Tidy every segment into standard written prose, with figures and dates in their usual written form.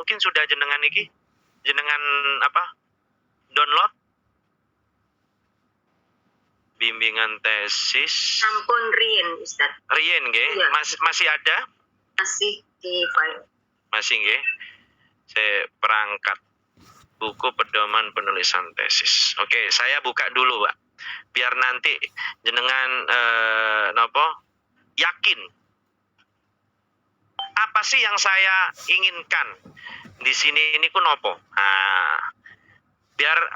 mungkin sudah jenengan apa? Download bimbingan tesis. Sampun rien, Ustaz. Rien nggih? Iya. Masih ada? Masih di file. Masih nggih. Saya perangkat buku pedoman penulisan tesis. Oke, saya buka dulu, Pak. Biar nanti jenengan yakin apa sih yang saya inginkan di sini ini ku nopo. Nah,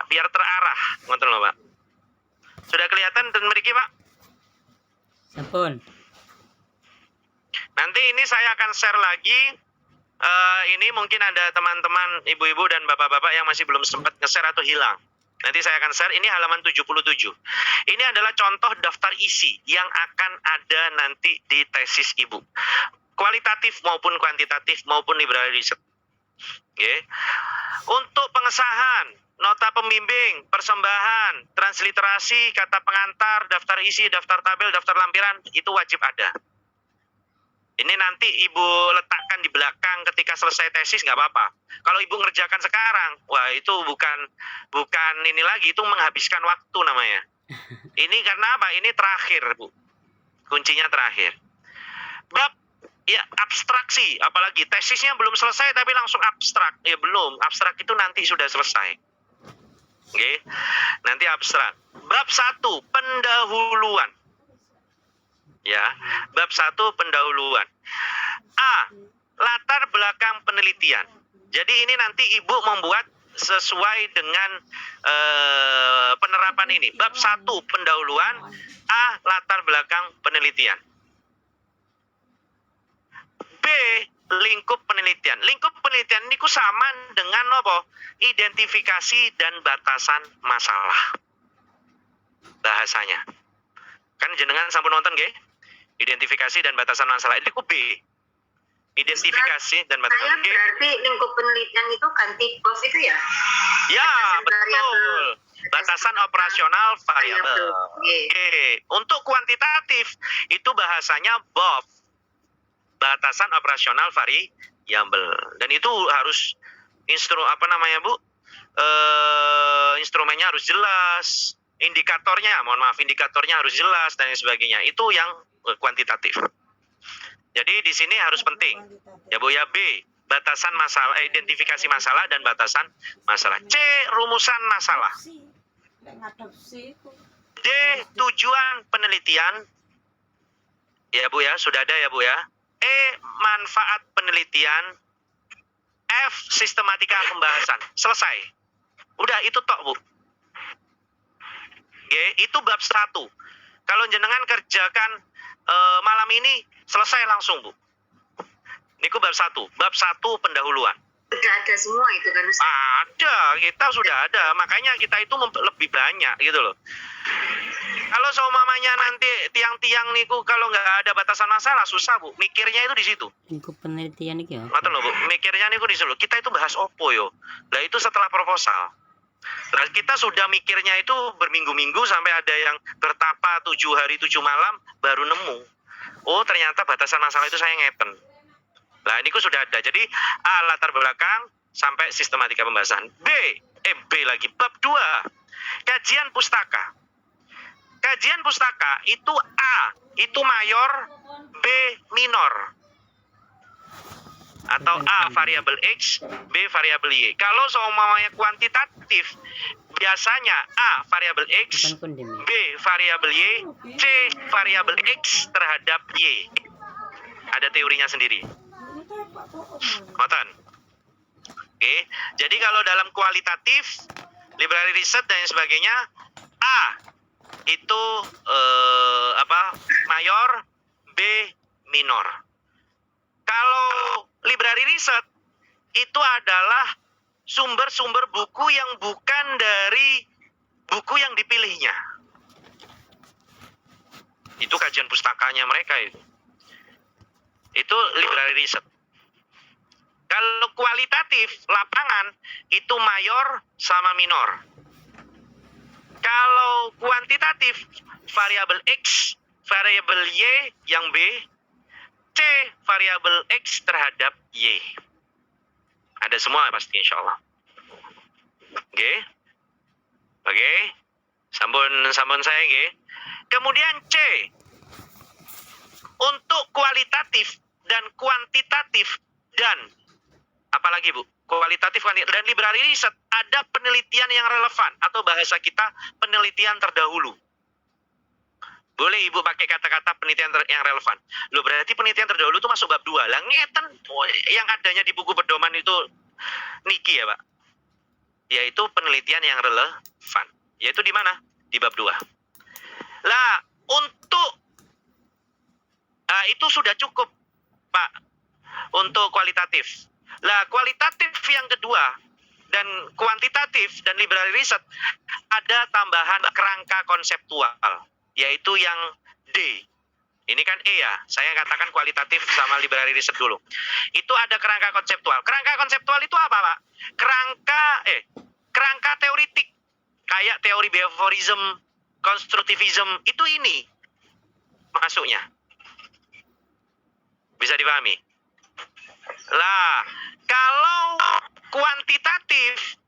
biar terarah, ngoten lho, Pak. Sudah kelihatan dan mriki, Pak? Sampun. Nanti ini saya akan share lagi. Ini mungkin ada teman-teman ibu-ibu dan bapak-bapak yang masih belum sempat nge-share atau hilang. Nanti saya akan share, ini halaman 77. Ini adalah contoh daftar isi yang akan ada nanti di tesis ibu. Kualitatif maupun kuantitatif maupun library riset. Okay. Untuk pengesahan, nota pembimbing, persembahan, transliterasi, kata pengantar, daftar isi, daftar tabel, daftar lampiran, itu wajib ada. Ini nanti ibu letakkan di belakang ketika selesai tesis nggak apa-apa. Kalau ibu ngerjakan sekarang, wah itu bukan ini lagi, itu menghabiskan waktu namanya. Ini karena apa? Ini terakhir, Bu. Kuncinya terakhir. Bab ya abstraksi, apalagi tesisnya belum selesai tapi langsung abstrak. Ya belum, abstrak itu nanti sudah selesai. Oke. Nanti abstrak. Bab 1, pendahuluan. Ya, bab 1 pendahuluan. A, latar belakang penelitian. Jadi ini nanti ibu membuat sesuai dengan penerapan ini. Bab 1 pendahuluan, A, latar belakang penelitian. B, lingkup penelitian. Lingkup penelitian ini sama dengan apa? Identifikasi dan batasan masalah. Bahasanya. Kan jenengan sampun nonton nggih? Identifikasi dan batasan masalah. Itu B. Identifikasi dan batasan masalah. Berarti lingkup penelitian itu ganti BOV itu ya? Ya, betul. Batasan operasional variabel. Oke. Untuk kuantitatif itu bahasanya BOV. Batasan operasional variabel. Dan itu harus Bu? Instrumennya harus jelas. Indikatornya harus jelas dan sebagainya. Itu yang kuantitatif. Jadi di sini harus penting. Ya Bu ya, B, batasan masalah, identifikasi masalah dan batasan masalah. C, rumusan masalah. D, tujuan penelitian. Ya Bu ya, sudah ada ya Bu ya. E, manfaat penelitian. F, sistematika pembahasan. Selesai. Udah itu tok Bu. Oke, itu bab 1. Kalau jenengan kerjakan malam ini selesai langsung Bu. Niku bab 1. Bab 1 pendahuluan. Sudah ada semua itu kan Ustaz? Ada, kita sudah ada. Makanya kita itu lebih banyak gitu loh. Kalau seumpamanya nanti tiang-tiang niku kalau nggak ada batasan masalah susah Bu. Mikirnya itu di situ. Lingkup penelitian iki ya. Ngoten lho Bu. Mikirnya niku di situ. Kita itu bahas opo yo. Lah itu setelah proposal. Nah, kita sudah mikirnya itu berminggu-minggu sampai ada yang bertapa 7 hari 7 malam baru nemu. Oh ternyata batasan masalah itu saya ngeten. Nah ini sudah ada. Jadi A, latar belakang sampai sistematika pembahasan. B lagi bab 2. Kajian pustaka. Kajian pustaka itu A, itu mayor, B minor. Atau A variabel X, B variabel Y. Kalau seumpamanya kuantitatif, biasanya A variabel X, B variabel Y, C variabel X terhadap Y. Ada teorinya sendiri. Ngoten. Oke, jadi kalau dalam kualitatif, library riset dan sebagainya, A itu mayor, B minor. Kalau library riset itu adalah sumber-sumber buku yang bukan dari buku yang dipilihnya. Itu kajian pustakanya mereka itu. Itu library riset. Kalau kualitatif lapangan itu mayor sama minor. Kalau kuantitatif variabel X, variabel Y yang B, C variabel X terhadap Y. Ada Ada semua pasti insya Allah. Oke. Oke. Sampun saya nggih. Kemudian C. Untuk kualitatif dan kuantitatif dan apalagi Bu? Kualitatif dan library riset, ada penelitian yang relevan atau bahasa kita penelitian terdahulu. Boleh Ibu pakai kata-kata penelitian yang relevan. Loh, berarti penelitian terdahulu itu masuk bab 2. Lah ngeten yang adanya di buku pedoman itu niki ya, Pak. Yaitu penelitian yang relevan. Yaitu di mana? Di bab 2. Lah, untuk itu sudah cukup, Pak, untuk kualitatif. Lah, kualitatif yang kedua dan kuantitatif dan library riset ada tambahan kerangka konseptual, yaitu yang D. Ini kan E ya, saya katakan kualitatif sama library riset dulu. Itu ada kerangka konseptual. Kerangka konseptual itu apa, Pak? Kerangka teoritik. Kayak teori behaviorism, konstruktivism, itu ini masuknya. Bisa dipahami? Lah, kalau kuantitatif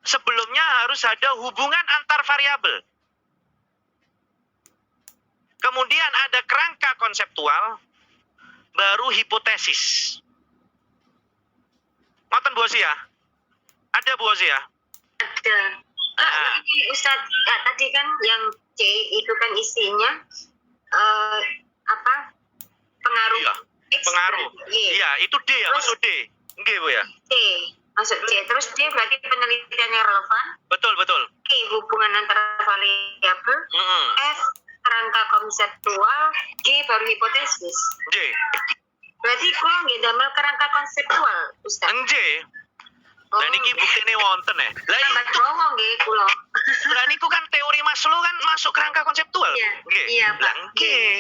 sebelumnya harus ada hubungan antar variabel. Kemudian ada kerangka konseptual, baru hipotesis. Ngoten Bu Osi ya? Ada Bu Osi ya? Ada. Ini Ustadz, tadi kan yang C itu kan isinya pengaruh. Iya, X pengaruh. Y. Iya, itu D ya, masuk D. Nggih Bu ya? C masuk C. Terus D berarti penelitian yang relevan. Betul. K hubungan antara variabel. F kerangka konseptual. G baru hipotesis. J. Berarti kalau nggak damel kerangka konseptual, Ustaz. J. Lah niki buktine wonten ya. Lah Tambah dowo nggih kula. Lah niku kan teori Maslow kan masuk kerangka konseptual. Iya, Nggih. iya, Pak. Lah nggih.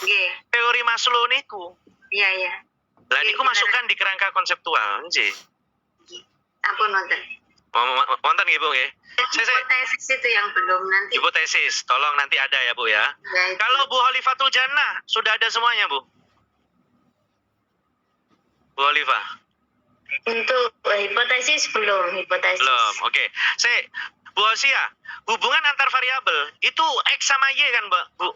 Nggih. Teori Maslow niku. Iya. Lah niku Iya, masukkan di kerangka konseptual, nggih. Ampun nonton. Wonten nggih Bu nggih. Hipotesis itu yang belum nanti. Hipotesis, tolong nanti ada ya Bu ya. Ya, itu. Kalau Bu Holifatul Jannah sudah ada semuanya Bu. Bu Holifah. Untuk hipotesis belum, hipotesis. Belum. Oke. Bu Hosia, hubungan antar variabel itu X sama Y kan, Mbak? Bu.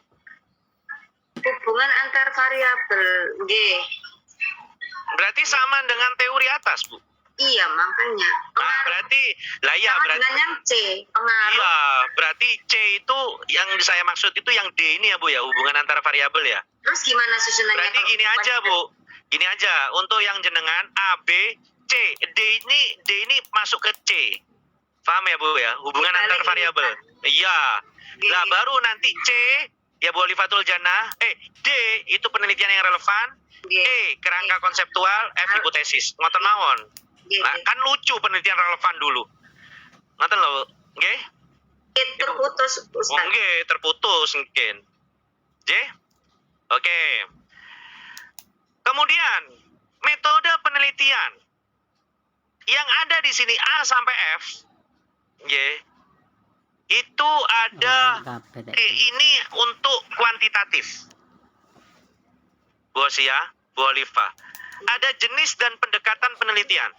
Hubungan antar variabel, G. Berarti sama dengan teori atas, Bu. Iya, makanya. Nah, berarti Sama berarti dengan yang C, pengaruh. iya, berarti C itu yang saya maksud itu yang D ini ya, Bu ya, hubungan antar variabel ya. Terus gimana susunannya? Berarti gini aja, Bu. Gini aja, untuk yang jenengan A, B, C, D ini masuk ke C. Paham ya, Bu ya? Hubungan Dibalik antar variabel. Iya. Lah baru nanti C ya Bu Holifatul Jannah, D itu penelitian yang relevan, E kerangka konseptual, F hipotesis. Ngoten mawon. Nah, kan lucu penelitian relevan dulu. Ngoten lho, nggih? Terputus, Ustaz. Nggih, terputus mungkin. J? Oke. Kemudian metode penelitian yang ada di sini A sampai F, itu ada ini untuk kuantitatif. Bu Osia, Bu Olivia, ada jenis dan pendekatan penelitian,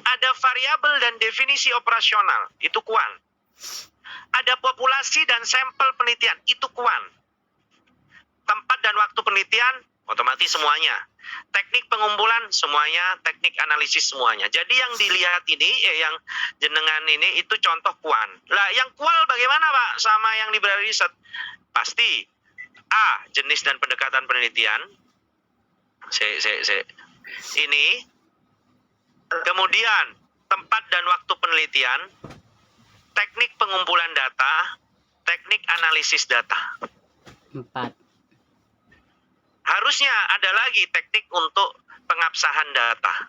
ada variabel dan definisi operasional, itu kuant. Ada populasi dan sampel penelitian, itu kuant. Tempat dan waktu penelitian, otomatis semuanya. Teknik pengumpulan semuanya, teknik analisis semuanya. Jadi yang dilihat ini, yang jenengan ini itu contoh kuant. Lah yang kual bagaimana Pak sama yang library riset? Pasti A, jenis dan pendekatan penelitian. Ini. Kemudian tempat dan waktu penelitian, teknik pengumpulan data, teknik analisis data. 4. Harusnya ada lagi teknik untuk pengabsahan data.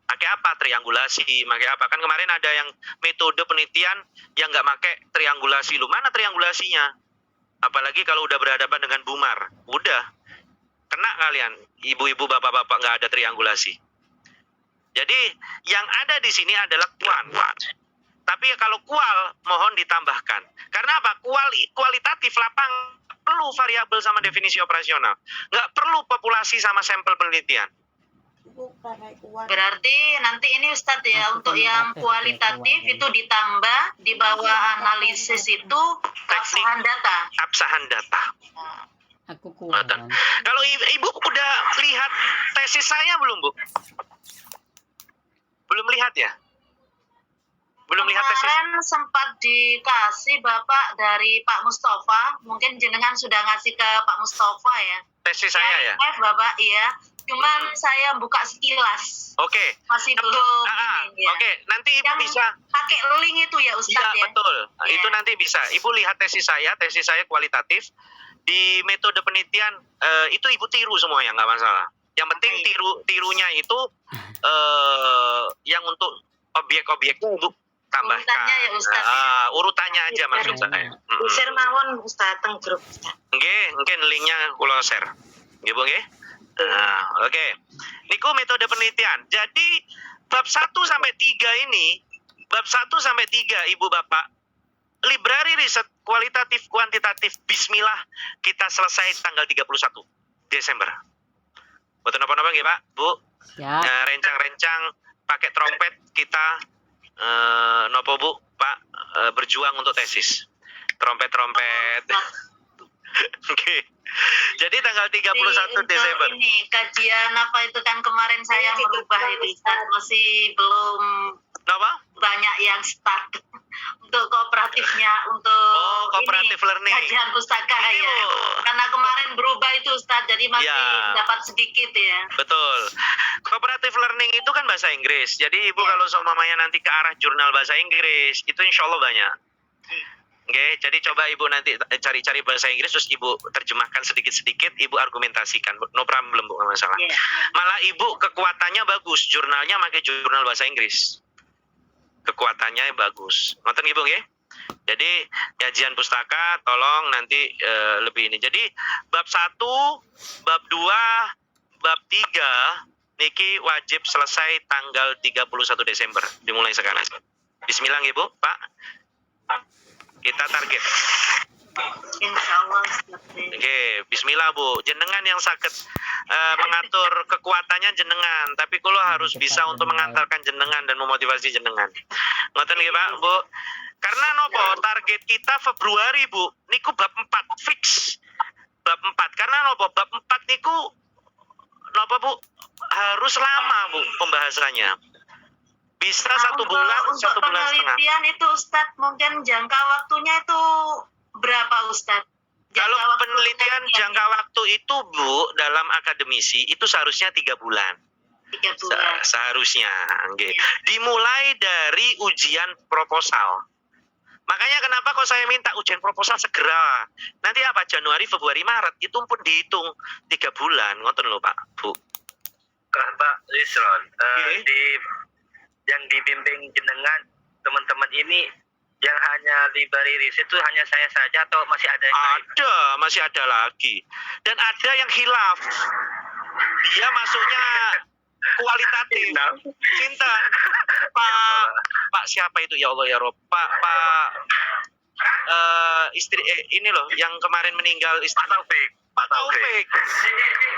Pakai apa? Triangulasi. Pakai apa? Kan kemarin ada yang metode penelitian yang nggak pakai triangulasi. Lu mana triangulasinya? Apalagi kalau udah berhadapan dengan bumar. Udah. Kena kalian. Ibu-ibu, bapak-bapak nggak ada triangulasi. Jadi yang ada di sini adalah kuant. Tapi kalau kual mohon ditambahkan. Karena apa? Kualitatif lapang perlu variabel sama definisi operasional. Nggak perlu populasi sama sampel penelitian. Berarti nanti ini Ustadz ya, Aku untuk kan yang ada kualitatif kewajiban. itu ditambah di bawah analisis itu keabsahan data. Absahan data. Aku kuat. Ngoten. Kalau ibu udah lihat tesis saya belum, Bu? Belum lihat ya? Belum lihat tesis. Kemarin sempat dikasih Bapak dari Pak Mustafa, mungkin jenengan sudah ngasih ke Pak Mustafa ya. Tesis saya ya. Bapak, iya. Cuman saya buka sekilas, Oke. masih belum ini ya. Oke, nanti Ibu Yang bisa. pakai link itu ya Iya, Ustadz ya. betul. Nah, Iya. itu nanti bisa. Ibu lihat tesis saya kualitatif. Di metode penelitian itu Ibu tiru semuanya, nggak masalah. Yang penting tirunya itu yang untuk objek-objeknya Ibu tambahkan. Urutannya ya, Ustaz, ya. Urutannya aja maksud saya. Share mawon Ustaz teng grup Ustaz. Nggih, mungkin linknya kula share. Nggih, Bu nggih. Nah, oke. Niku metode penelitian. Jadi bab 1 sampai 3 ini, bab 1 sampai 3 Ibu Bapak, library riset kualitatif kuantitatif bismillah kita selesai tanggal 31 Desember. Betul napa-napa nggih, Pak? Bu? Siap. Rencang-rencang pakai trompet kita nopo Bu, Pak, berjuang untuk tesis. Trompet-trompet. Oke. Jadi tanggal 31 Desember. Ini kajian apa itu kan kemarin saya merubah itu Ustaz, masih belum Napa? banyak yang start untuk kooperatifnya, untuk kooperatif learning. kajian pustaka Ini, ya. Bu. Karena kemarin berubah itu Ustaz, jadi masih Ya. dapat sedikit ya. Betul. Cooperative learning itu kan bahasa Inggris. Jadi Ibu Ya. kalau seumpamanya nanti ke arah jurnal bahasa Inggris, itu insya Allah banyak. Oke, jadi coba Ibu nanti cari-cari bahasa Inggris, terus Ibu terjemahkan sedikit-sedikit, Ibu argumentasikan. No problem, Bu, nggak masalah. Ya. Malah Ibu kekuatannya bagus, jurnalnya pakai jurnal bahasa Inggris. Kekuatannya bagus. Nonton Ibu nggih? Jadi kajian pustaka tolong nanti lebih ini. Jadi bab 1, bab 2, bab 3 niki wajib selesai tanggal 31 Desember, dimulai sekarang. Bismillah Ibu, Pak. Kita target. Insya Allah Ustaz. Oke, bismillah Bu. Jenengan yang sakit mengatur kekuatannya jenengan, tapi kalau harus bisa untuk mengantarkan jenengan dan memotivasi jenengan. Ngoten nggih Pak, Bu. Karena nopo target kita Februari, Bu. Niku bab 4 fix. Bab 4. Karena nopo bab 4 niku nopo Bu? Harus lama, Bu, pembahasannya. Bisa Nah, 1 bulan, untuk 1 bulan setengah. penelitian itu Ustadz, mungkin jangka waktunya itu berapa Ustadz? Kalau Jangka waktu penelitian jangka waktu itu Bu, dalam akademisi itu seharusnya 3 bulan. 3 bulan. Seharusnya, nggih. Ya. Dimulai dari ujian proposal. Makanya kenapa kok saya minta ujian proposal segera. Nanti apa Januari, Februari, Maret itu pun dihitung 3 bulan, ngoten lho Pak, Bu. Pak Yusron, Oke. yang dibimbing jenengan teman-teman ini yang hanya library riset itu hanya saya saja atau masih ada yang lain? Ada, masih ada lagi. Dan ada yang hilaf. Dia masuknya kualitatif. Cinta. Pak siapa itu ya Allah ya Rob? Pak istri ini loh yang kemarin meninggal istri Pak Taufik.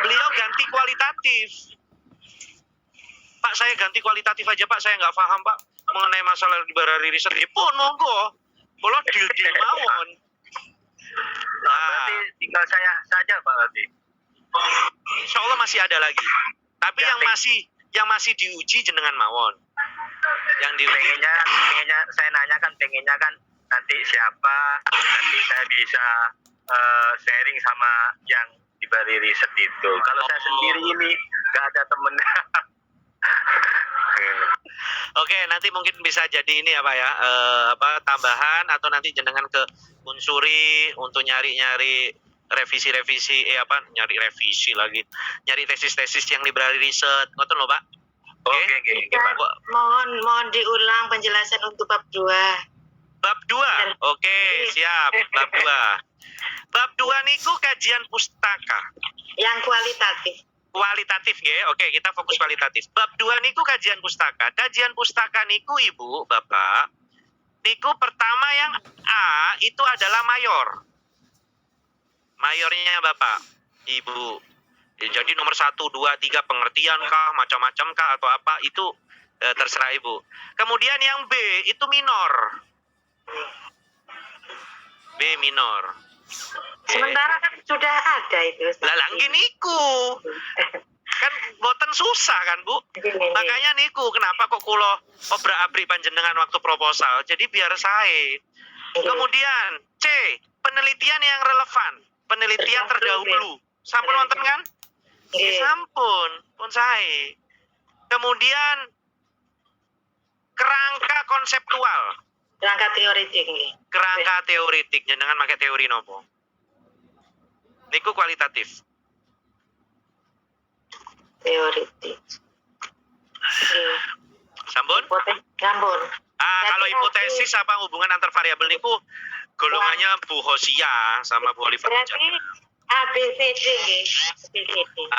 Beliau ganti kualitatif. Pak saya ganti kualitatif aja Pak, saya nggak paham Pak mengenai masalah library riset. Pun monggo. Kalau deal mawon. Berarti tinggal saya saja Pak berarti. Insya Allah masih ada lagi. Tapi yang masih diuji jenengan mawon. Yang diuji pengennya saya nanyakan pengennya kan nanti siapa, nanti saya bisa sharing sama yang library riset itu. Kalau saya sendiri ini nggak ada temennya. Oke, nanti mungkin bisa jadi ini apa ya, tambahan atau nanti jenengan ke Unsuri untuk nyari-nyari revisi-revisi, nyari revisi lagi, nyari tesis-tesis yang library riset, ngoten lho Pak. Oke, Pak. Mohon diulang penjelasan untuk bab 2. Bab 2, oke, siap. Bab 2. Bab 2 niku kajian pustaka. Yang kualitatif. Kualitatif nggih. Oke, kita fokus kualitatif. Bab 2 niku kajian pustaka. Kajian pustaka niku Ibu, Bapak. Niku pertama yang A itu adalah mayor. Mayornya Bapak, Ibu. Jadi nomor 1, 2, 3 pengertian kah, macam-macam kah atau apa itu terserah Ibu. Kemudian yang B itu minor. B minor. Sementara kan sudah ada itu. Ustaz. Lah langgi niku. Kan boten susah kan Bu. Makanya niku kenapa kok kula obrak-abrik panjenengan waktu proposal. Jadi biar sae. Kemudian C, penelitian yang relevan, penelitian terdahulu. Sampun wonten kan? Sampun, pun sae. Kemudian kerangka konseptual. Kerangka teoritik nih. Kerangka teoritik jenengan pakai teori nopo? Niku kualitatif. Teoritik. Sampun? Ngambun. Kalau hipotesis apa hubungan antar variabel niku golongannya Bu Hosia sama Bu Oliver. Berarti ABCD nggih.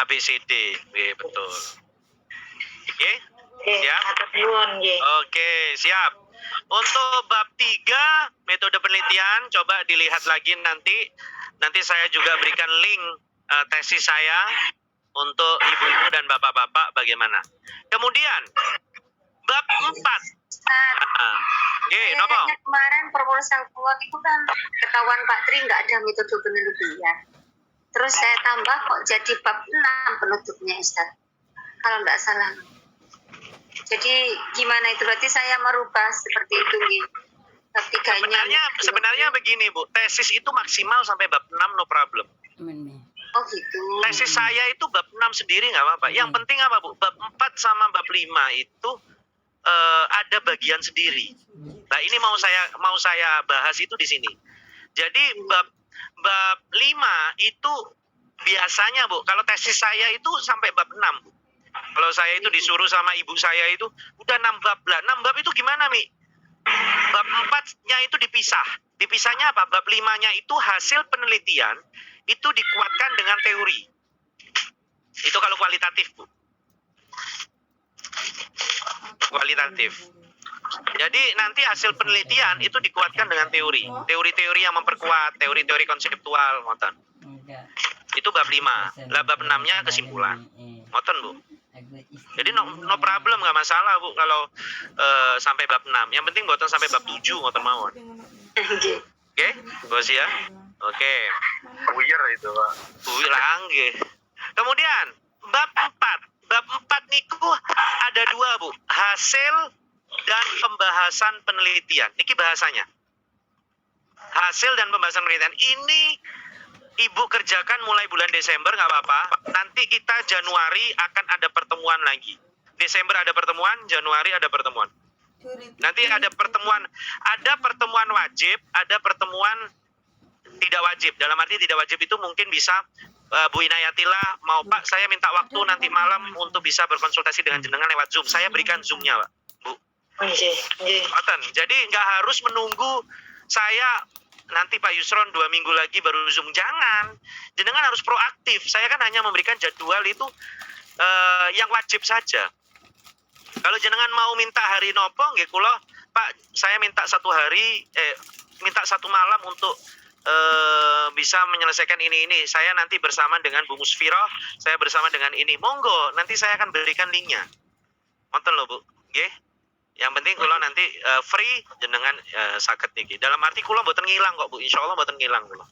ABCD, nggih betul. Oke? Siap? Atur nuwun nggih. Oke, siap. Untuk bab 3 metode penelitian coba dilihat lagi nanti. Nanti saya juga berikan link tesis saya untuk ibu-ibu dan bapak-bapak bagaimana. Kemudian bab 4. Nggih, napa? Kemarin proposal keluar itu kan ketahuan Pak Tri nggak ada metode penelitian. Terus saya tambah kok jadi bab 6 penutupnya Ustaz. Kalau nggak salah. Jadi gimana itu? Berarti saya merubah seperti itu gitu. Bab 3-nya. Sebenarnya begini Bu, tesis itu maksimal sampai bab 6 no problem. Oh gitu. Tesis saya itu bab 6 sendiri nggak apa-apa. Yang penting apa Bu? Bab 4 sama bab 5 itu ada bagian sendiri. Nah ini mau saya bahas itu di sini. Jadi bab 5 itu biasanya Bu, kalau tesis saya itu sampai bab 6 Bu. Kalau saya itu disuruh sama ibu saya itu udah 6 bab lah. 6 bab itu gimana Mi? Bab 4-nya itu dipisah. Dipisahnya apa? Bab 5-nya itu hasil penelitian itu dikuatkan dengan teori. Itu kalau kualitatif Bu. Kualitatif. Jadi nanti hasil penelitian itu dikuatkan dengan teori. Teori-teori yang memperkuat, teori-teori konseptual, ngoten. Itu bab 5. Lah bab 6-nya kesimpulan. Ngoten Bu. Jadi no problem, nggak masalah Bu kalau sampai bab 6. Yang penting boten sampai bab 7 ngoten mawon. Oke, Bos ya. Oke. Buyar itu Pak. Lah nggih. Kemudian bab 4. Bab 4 niku ada 2 Bu, hasil dan pembahasan penelitian. Niki bahasanya. Hasil dan pembahasan penelitian ini Ibu kerjakan mulai bulan Desember nggak apa-apa. Nanti kita Januari akan ada pertemuan lagi. Desember ada pertemuan, Januari ada pertemuan. Nanti ada pertemuan wajib, ada pertemuan tidak wajib. Dalam arti tidak wajib itu mungkin bisa Bu Inayatila mau Pak, saya minta waktu nanti malam untuk bisa berkonsultasi dengan jenengan lewat Zoom. Saya berikan Zoom-nya Pak, Bu. Jadi nggak harus menunggu saya nanti Pak Yusron 2 minggu lagi baru Zoom. Jangan. Jenengan harus proaktif. Saya kan hanya memberikan jadwal itu yang wajib saja. Kalau jenengan mau minta hari nopo, nggih kula, Pak, saya minta 1 hari, minta 1 malam untuk bisa menyelesaikan ini. Saya nanti bersama dengan Bu Musfiroh, saya bersama dengan ini. Monggo, nanti saya akan berikan linknya. Nonton loh Bu. Nggih. Yang penting kula nanti free jenengan saged niki. Dalam arti kula mboten ngilang kok Bu. Insyaallah mboten ngilang kula.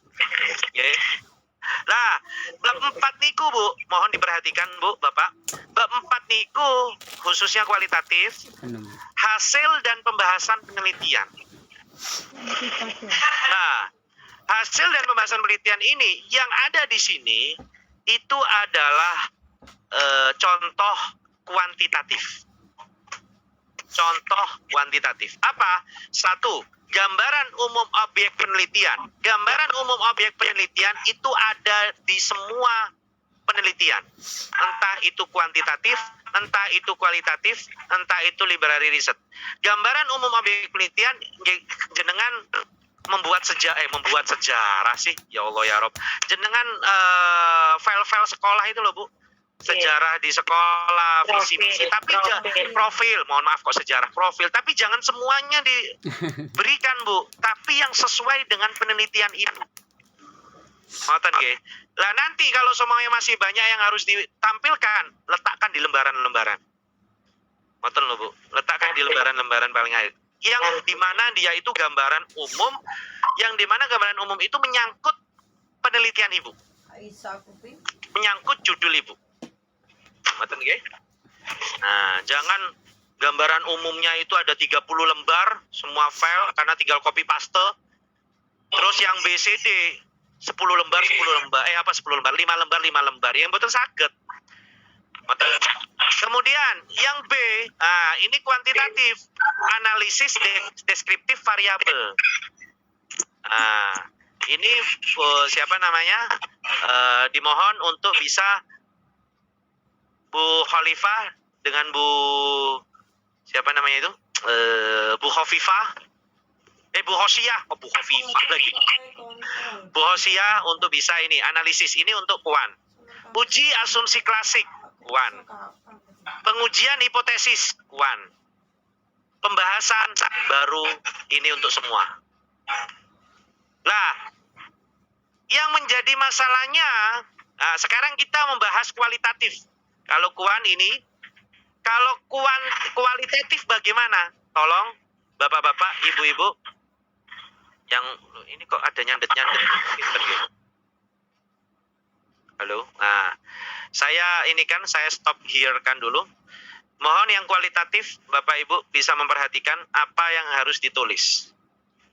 Nggih. Nah, bab 4 niku Bu, mohon diperhatikan Bu, Bapak. Bab 4 niku khususnya kualitatif, hasil dan pembahasan penelitian. Nah, hasil dan pembahasan penelitian ini yang ada di sini itu adalah contoh kuantitatif. Contoh kuantitatif. Apa? 1. Gambaran umum objek penelitian. Gambaran umum objek penelitian itu ada di semua penelitian. Entah itu kuantitatif, entah itu kualitatif, entah itu library riset. Gambaran umum objek penelitian jenengan membuat sejarah sih. Ya Allah ya Rob. Jenengan file-file sekolah itu loh Bu. Sejarah di sekolah, visi misi, tapi profil, mohon maaf kok sejarah profil, tapi jangan semuanya diberikan Bu, tapi yang sesuai dengan penelitian itu. Ngoten nggih. Lah nanti kalau semuanya masih banyak yang harus ditampilkan, letakkan di lembaran-lembaran. Ngoten lho Bu, letakkan di lembaran-lembaran paling akhir. Yang dimana dia itu gambaran umum, yang dimana gambaran umum itu menyangkut penelitian Ibu, menyangkut judul Ibu. Ngoten nggih. Nah, jangan gambaran umumnya itu ada 30 lembar, semua file, karena tinggal copy paste. Terus yang BCD 10 lembar, 10 lembar, 10 lembar, 5 lembar, yang betul saged. Kemudian yang B, ini kuantitatif, analisis deskriptif variabel. Ini siapa namanya? Dimohon untuk bisa Bu Khalifah dengan Bu siapa namanya itu? Bu Khofifah. Bu Hosiyah, Bu Khofifah lagi. Bu Hosiyah untuk bisa ini analisis ini untuk kuan. Uji asumsi klasik kuan. Pengujian hipotesis kuan. Pembahasan baru ini untuk semua. Lah, yang menjadi masalahnya, sekarang kita membahas kualitatif. Kalau kuan ini, kalau kualitatif bagaimana? Tolong Bapak-bapak, Ibu-ibu, yang ini kok ada nyandet-nyandet gitu. Halo. Nah, saya stop here kan dulu. Mohon yang kualitatif Bapak Ibu bisa memperhatikan apa yang harus ditulis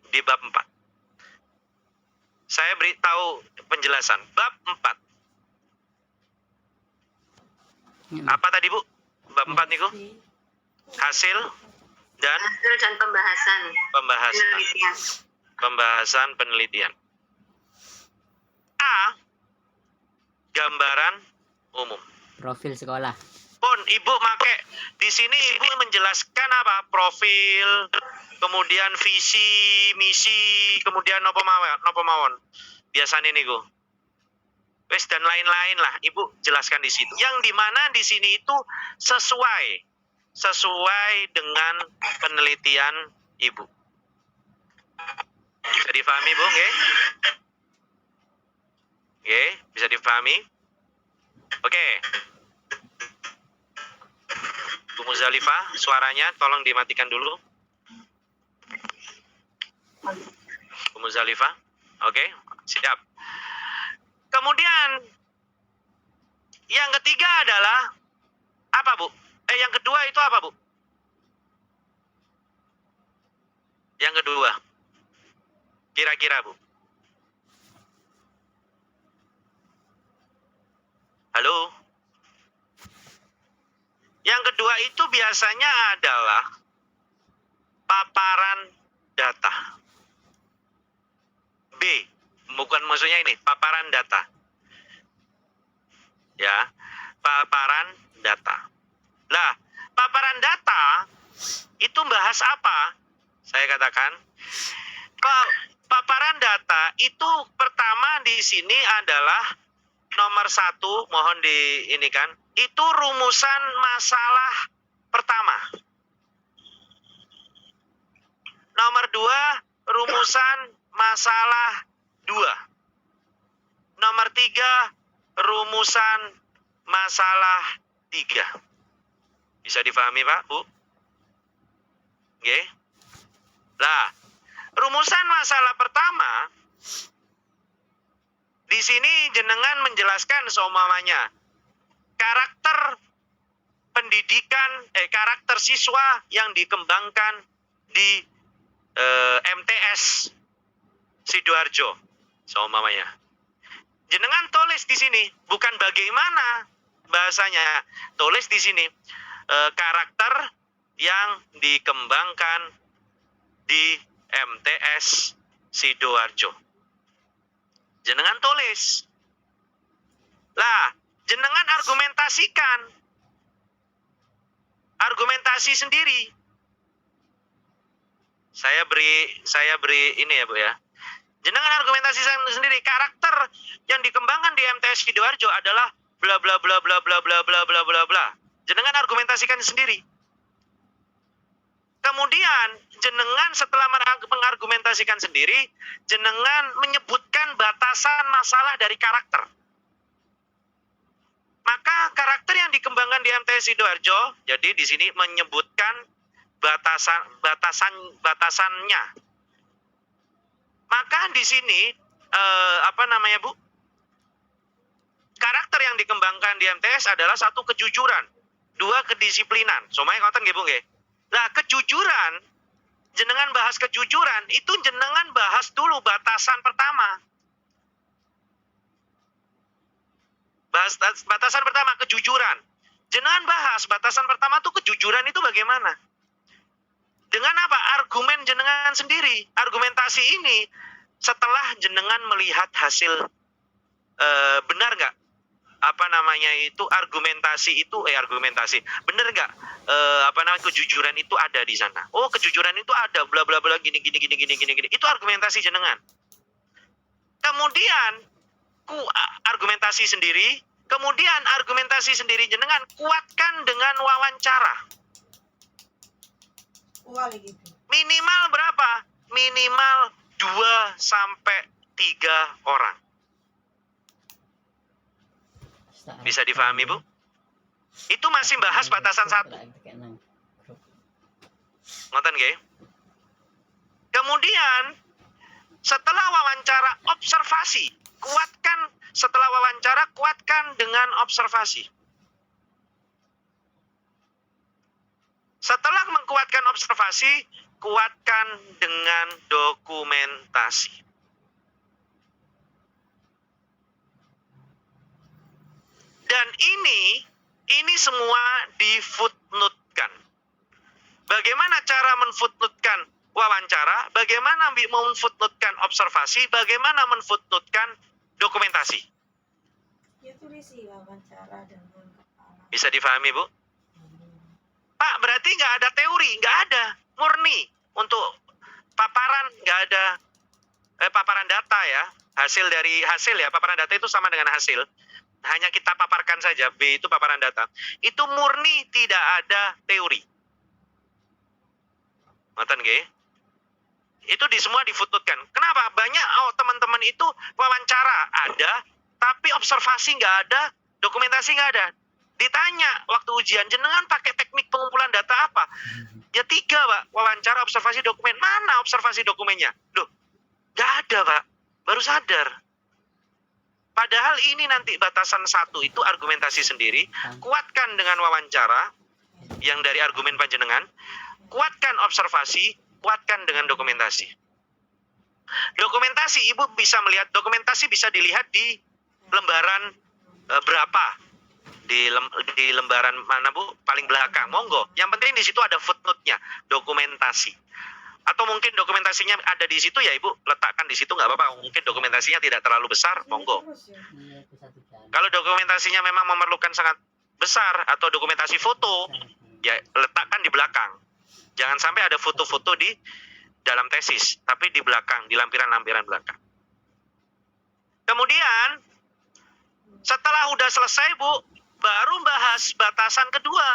di bab 4. Saya beritahu penjelasan bab 4. Apa tadi Bu? Bab 4 niku? Hasil dan pembahasan penelitian. A, gambaran umum. Profil sekolah. Pun Ibu make di sini ini menjelaskan apa? Profil, kemudian visi, misi, kemudian napa mawon. Biasanya niku. Wes dan lain-lain lah, Ibu jelaskan di situ. Yang dimana di sini itu sesuai dengan penelitian Ibu. Bisa difahami Bu, nggih? Nggih, bisa difahami? Oke. Bu Muzalifah, suaranya tolong dimatikan dulu. Bu Muzalifah. Oke, siap. Kemudian yang ketiga adalah apa, Bu? Yang kedua itu apa, Bu? Yang kedua. Kira-kira, Bu. Halo? Yang kedua itu biasanya adalah paparan data. B, bukan maksudnya ini, paparan data. Ya, paparan data. Lah, paparan data itu bahas apa? Saya katakan, paparan data itu pertama di sini adalah nomor 1, mohon diinikan, itu rumusan masalah pertama. Nomor 2, rumusan masalah 2. Nomor 3, rumusan masalah 3. Bisa difahami Pak, Bu? Oke. Lah, rumusan masalah pertama di sini jenengan menjelaskan seumpamanya karakter pendidikan, karakter siswa yang dikembangkan di MTS Sidoarjo, seumpamanya. Jenengan tulis di sini, bukan bagaimana bahasanya, tulis di sini karakter yang dikembangkan di MTS Sidoarjo. Jenengan tulis. Lah, jenengan argumentasikan. Argumentasi sendiri. Saya beri ini ya, Bu ya. Jenengan argumentasi sendiri. Karakter yang dikembangkan di MTS Sidoarjo adalah bla bla bla bla bla bla bla bla bla bla. Jenengan argumentasikan sendiri. Kemudian Kemudian jenengan setelah mengargumentasikan sendiri, jenengan menyebutkan batasan masalah dari karakter. Maka karakter yang dikembangkan di MTS Sidoarjo, jadi di sini menyebutkan batasannya. Maka di sini Bu? Karakter yang dikembangkan di MTS adalah satu kejujuran, dua kedisiplinan. Somaya ngoten nggih Bu nggih. Nah, kejujuran, jenengan bahas kejujuran, itu jenengan bahas dulu batasan pertama. Batasan pertama, kejujuran. Jenengan bahas batasan pertama tuh kejujuran itu bagaimana? Dengan apa? Argumen jenengan sendiri. Argumentasi ini setelah jenengan melihat hasil benar nggak? Argumentasi. Benar nggak? Kejujuran itu ada di sana. Oh, kejujuran itu ada, bla bla bla, gini. Itu argumentasi jenengan. Kemudian argumentasi sendiri, kemudian argumentasi sendiri jenengan kuatkan dengan wawancara. Minimal berapa? Minimal 2 sampai 3 orang. Bisa difahami, Bu? Itu masih bahas batasan 1. Ngoten nggih? Kemudian setelah wawancara observasi, kuatkan dengan observasi. Setelah mengkuatkan observasi, kuatkan dengan dokumentasi. Dan ini semua di-footnote-kan. Bagaimana cara men-footnote-kan wawancara, bagaimana men-footnote-kan observasi, bagaimana men-footnote-kan dokumentasi. Bisa difahami, Bu? Pak, berarti nggak ada teori, nggak ada. Murni. Untuk paparan, nggak ada paparan data ya. Hasil ya, paparan data itu sama dengan hasil. Hanya kita paparkan saja, B itu paparan data. Itu murni tidak ada teori. Ngoten nggih? Itu semua di-footnote-kan. Kenapa? Banyak teman-teman itu wawancara ada, tapi observasi nggak ada, dokumentasi nggak ada. Ditanya waktu ujian, jenengan pakai teknik pengumpulan data apa? Ya 3, Pak. Wawancara, observasi, dokumen. Mana observasi dokumennya? Loh, nggak ada, Pak. Baru sadar. Padahal ini nanti batasan 1 itu argumentasi sendiri. Kuatkan dengan wawancara, yang dari argumen panjenengan. Kuatkan observasi, kuatkan dengan dokumentasi. Dokumentasi, Ibu bisa melihat, dokumentasi bisa dilihat di lembaran berapa? Di lembaran mana, Bu? Paling belakang, monggo. Yang penting di situ ada footnote-nya, dokumentasi. Atau mungkin dokumentasinya ada di situ ya Ibu, letakkan di situ nggak apa-apa. Mungkin dokumentasinya tidak terlalu besar, monggo. Kalau dokumentasinya memang memerlukan sangat besar atau dokumentasi foto, ya letakkan di belakang. Jangan sampai ada foto-foto di dalam tesis, tapi di belakang, di lampiran-lampiran belakang. Kemudian, setelah udah selesai Bu, baru bahas batasan kedua.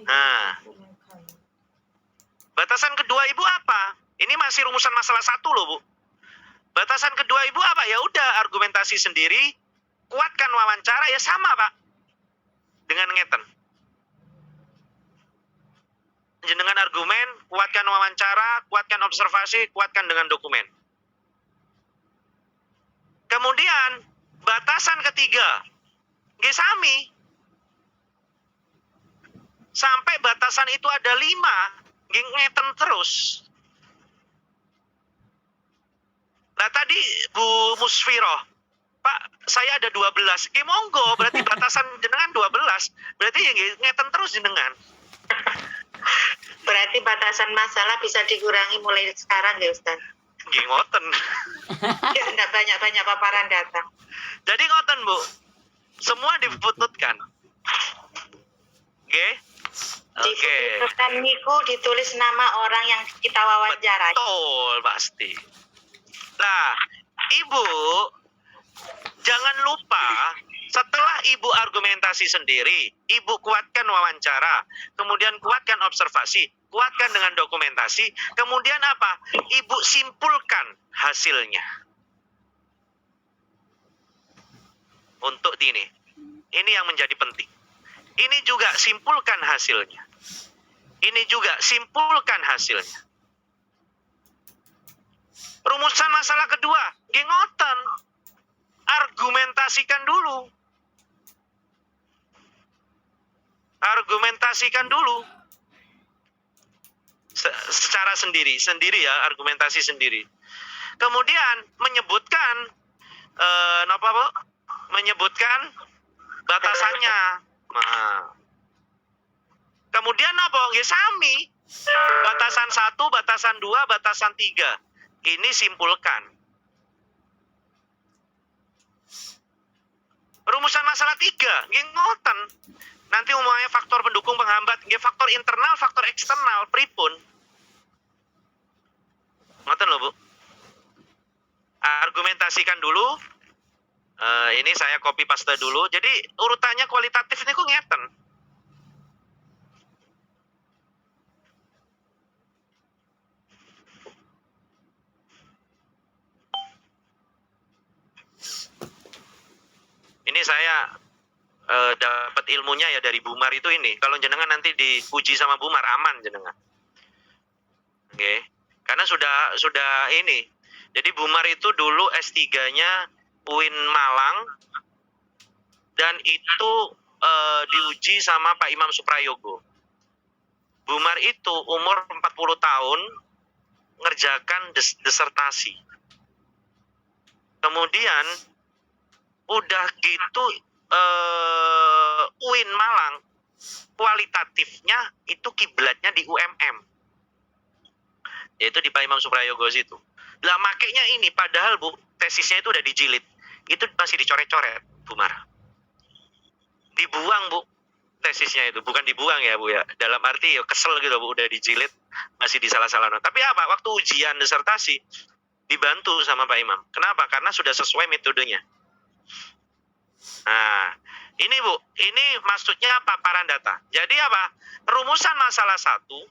Nah, batasan kedua Ibu apa? Ini masih rumusan masalah 1 loh, Bu. Batasan kedua Ibu apa? Ya udah, argumentasi sendiri, kuatkan wawancara, ya sama, Pak. Dengan ngeten. Jenengan argumen, kuatkan wawancara, kuatkan observasi, kuatkan dengan dokumen. Kemudian, batasan ketiga, gesami. Sampai batasan itu ada 5, ngeten terus. Nah tadi Bu Musfiroh, Pak, saya ada 12. Monggo, berarti batasan jenengan 12. Berarti ngeten terus jenengan. Berarti batasan masalah bisa dikurangi mulai sekarang ya Ustaz? Nggih ngoten. Ya enggak banyak-banyak paparan data. Jadi ngoten Bu, semua difootnote-kan. Oke? Oke. Di niku ditulis nama orang yang kita wawancara. Betul, pasti. Nah, Ibu, jangan lupa Setelah Ibu argumentasi sendiri, Ibu kuatkan wawancara, kemudian kuatkan observasi, kuatkan dengan dokumentasi, kemudian apa? Ibu simpulkan hasilnya. Untuk ini yang menjadi penting. Ini juga simpulkan hasilnya. Ini juga simpulkan hasilnya. Rumusan masalah kedua, gengoten. Argumentasikan dulu. Argumentasikan dulu. Secara sendiri ya, argumentasi sendiri. Kemudian menyebutkan napa Bu? Menyebutkan batasannya. Nah. Kemudian apa? Nggih sami. Batasan 1, batasan 2, batasan 3. Ini simpulkan. Rumusan masalah 3, nggih ngoten. Nanti umumnya faktor pendukung penghambat, nggih faktor internal, faktor eksternal, pripun. Ngoten lho, Bu. Argumentasikan dulu. Ini saya copy paste dulu. Jadi urutannya kualitatif niku ngeten. Ini saya dapat ilmunya ya dari Bumar itu ini. Kalau jenengan nanti diuji sama Bumar aman jenengan. Oke. Karena sudah ini. Jadi Bumar itu dulu S3-nya UIN Malang dan itu diuji sama Pak Imam Suprayogo. Bumar itu umur 40 tahun ngerjakan disertasi. Kemudian udah gitu UIN Malang kualitatifnya itu kiblatnya di UMM, yaitu di Pak Imam Suprayogo situ. Lah makanya ini padahal Bu tesisnya itu udah dijilid, itu masih dicoret-coret Bumar, dibuang Bu tesisnya itu, bukan dibuang ya Bu ya, dalam arti ya kesel gitu Bu, udah dijilid masih disalah-salah. Tapi apa, waktu ujian disertasi dibantu sama Pak Imam. Kenapa? Karena sudah sesuai metodenya. Nah, ini Bu, ini maksudnya paparan data. Jadi apa? Rumusan masalah 1,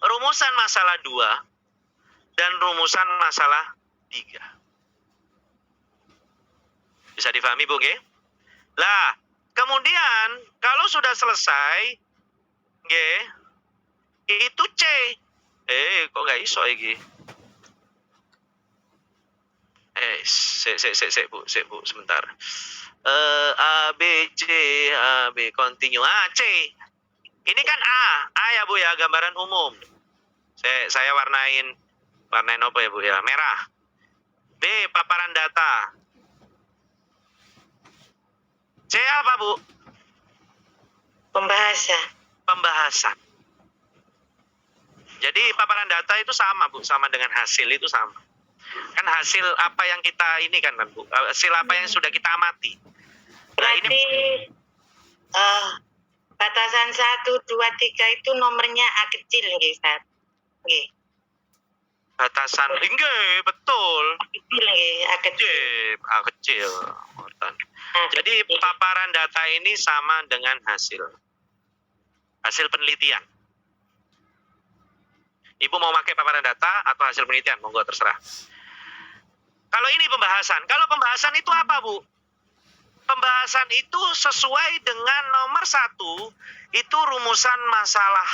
rumusan masalah 2, dan rumusan masalah 3. Bisa difahami Bu, nggih? Lah, kemudian kalau sudah selesai, nggih, itu C. Kok nggak iso iki? Bu, sebentar. A, B, C, A, B, continue. C. Ini kan A ya Bu ya, gambaran umum. Saya warnain apa ya Bu ya? Merah. B, paparan data. C apa Bu? Pembahasan. Jadi paparan data itu sama Bu, sama dengan hasil itu sama. Kan hasil apa yang kita ini kan Bu, hasil apa yang sudah kita amati. Nah, berarti batasan 1, 2, 3 itu nomornya A kecil nggih, Ustaz? Nggih. Batasan nggih, betul. A kecil nggih, A kecil. A kecil. Jadi paparan data ini sama dengan hasil penelitian. Ibu mau pakai paparan data atau hasil penelitian, monggo terserah. Kalau ini pembahasan, kalau pembahasan itu apa Bu? Pembahasan itu sesuai dengan nomor 1, itu rumusan masalah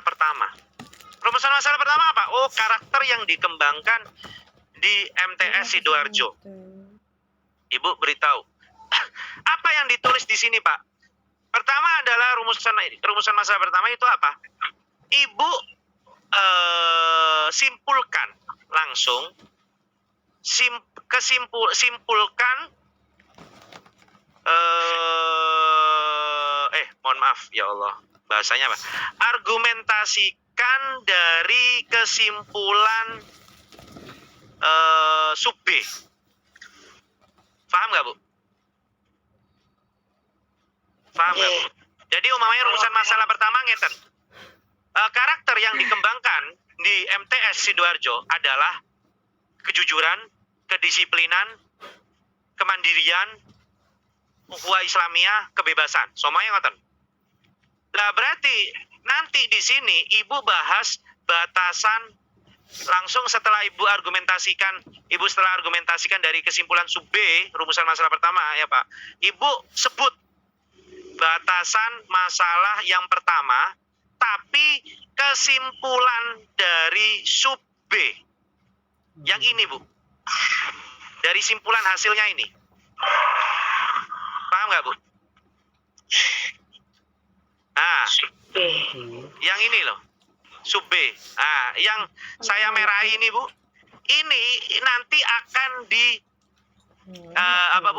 pertama. Rumusan masalah pertama apa? Oh, karakter yang dikembangkan di MTS Sidoarjo. Ibu beritahu. Apa yang ditulis di sini, Pak? Pertama adalah rumusan masalah pertama itu apa? Ibu simpulkan langsung, simpulkan mohon maaf ya Allah, bahasanya apa? Argumentasikan dari kesimpulan sub B. Paham nggak Bu? Paham nggak Bu? Jadi umpamanya rumusan masalah pertama ngeten. Karakter yang dikembangkan di MTS Sidoarjo adalah kejujuran, kedisiplinan, kemandirian, ukhuwah Islamiyah, kebebasan. Somaya ngoten. Lah berarti nanti di sini Ibu bahas batasan langsung setelah Ibu setelah argumentasikan dari kesimpulan sub B, rumusan masalah pertama ya Pak. Ibu sebut batasan masalah yang pertama, tapi kesimpulan dari sub B. Yang ini Bu. Dari simpulan hasilnya ini. Paham nggak Bu? Nah, yang ini loh. Sub B. Nah, yang saya merahi ini Bu, ini nanti akan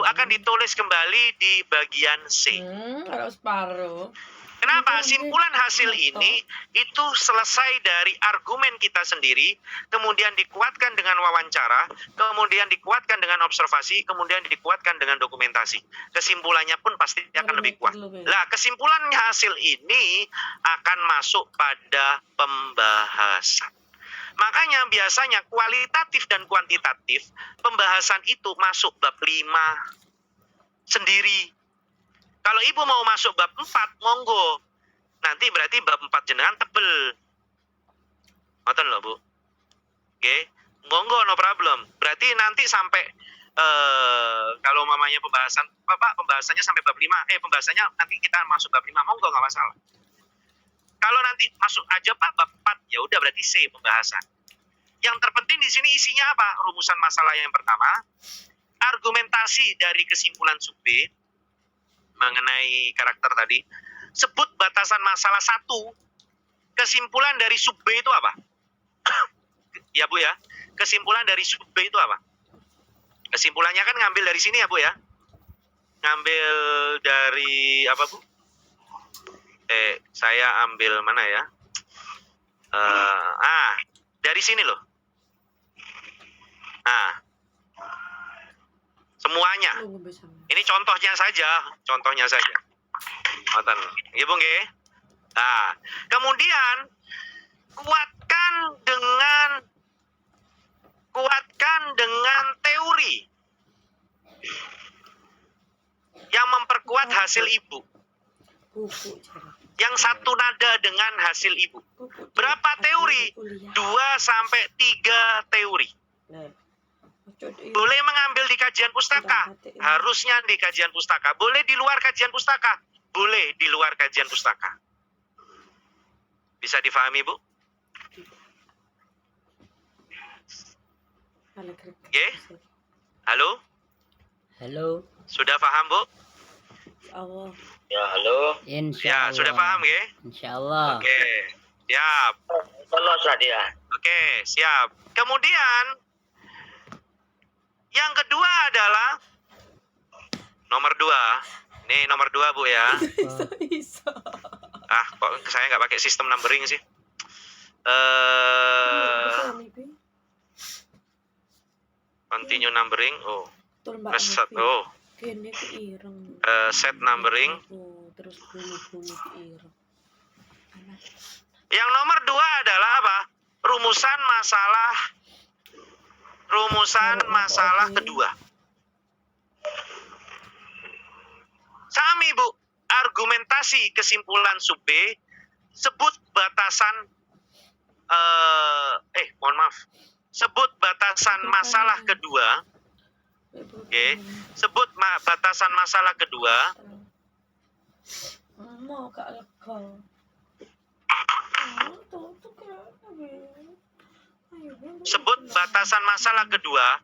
akan ditulis kembali di bagian C. Kalau separuh. Kenapa? Simpulan hasil ini itu selesai dari argumen kita sendiri, kemudian dikuatkan dengan wawancara, kemudian dikuatkan dengan observasi, kemudian dikuatkan dengan dokumentasi. Kesimpulannya pun pasti akan lebih kuat. Lah, kesimpulan hasil ini akan masuk pada pembahasan. Makanya biasanya kualitatif dan kuantitatif, pembahasan itu masuk bab 5 sendiri. Kalau Ibu mau masuk bab 4, monggo. Nanti berarti bab 4 jenengan tebel. Ngoten lho, Bu. Oke, monggo, no problem. Berarti nanti sampai kalau mamanya pembahasannya sampai bab 5, pembahasannya nanti kita masuk bab 5, monggo, nggak masalah. Kalau nanti masuk aja Pak bab 4, ya udah berarti C pembahasan. Yang terpenting di sini isinya apa? Rumusan masalah yang pertama, argumentasi dari kesimpulan sub B mengenai karakter tadi, sebut batasan masalah 1. Kesimpulan dari sub B itu apa? Ya Bu ya, kesimpulan dari sub B itu apa? Kesimpulannya kan ngambil dari sini ya Bu ya, ngambil dari apa Bu? Saya ambil mana ya? Dari sini loh. Nah, semuanya. Ini contohnya saja. Ngoten. Nggih Bu nggih. Nah, kemudian kuatkan dengan teori yang memperkuat hasil Ibu. Yang satu nada dengan hasil Ibu. Berapa teori? 2 sampai 3 teori. Boleh mengambil di kajian pustaka, harusnya di kajian pustaka. Boleh di luar kajian pustaka, boleh di luar kajian pustaka. Bisa difahami Bu? Oke? Halo? Halo. Sudah paham Bu? Allah. Ya, halo. Insya Allah. Ya, sudah paham ya? Insya Allah. Oke, siap. Halo, Sadia. Oke, siap. Kemudian yang kedua adalah nomor 2. Nih nomor 2 Bu ya. Bisa. Kok saya nggak pakai sistem numbering sih? Continue numbering. Oh. Reset. Oh. Set numbering. Terus bunyi ireng. Yang nomor 2 adalah apa? Rumusan masalah kedua. Sami Bu, argumentasi kesimpulan sub B, sebut batasan sebut batasan masalah kedua. Oke, sebut batasan masalah kedua. Mau Kak lekol. Sebut batasan masalah kedua.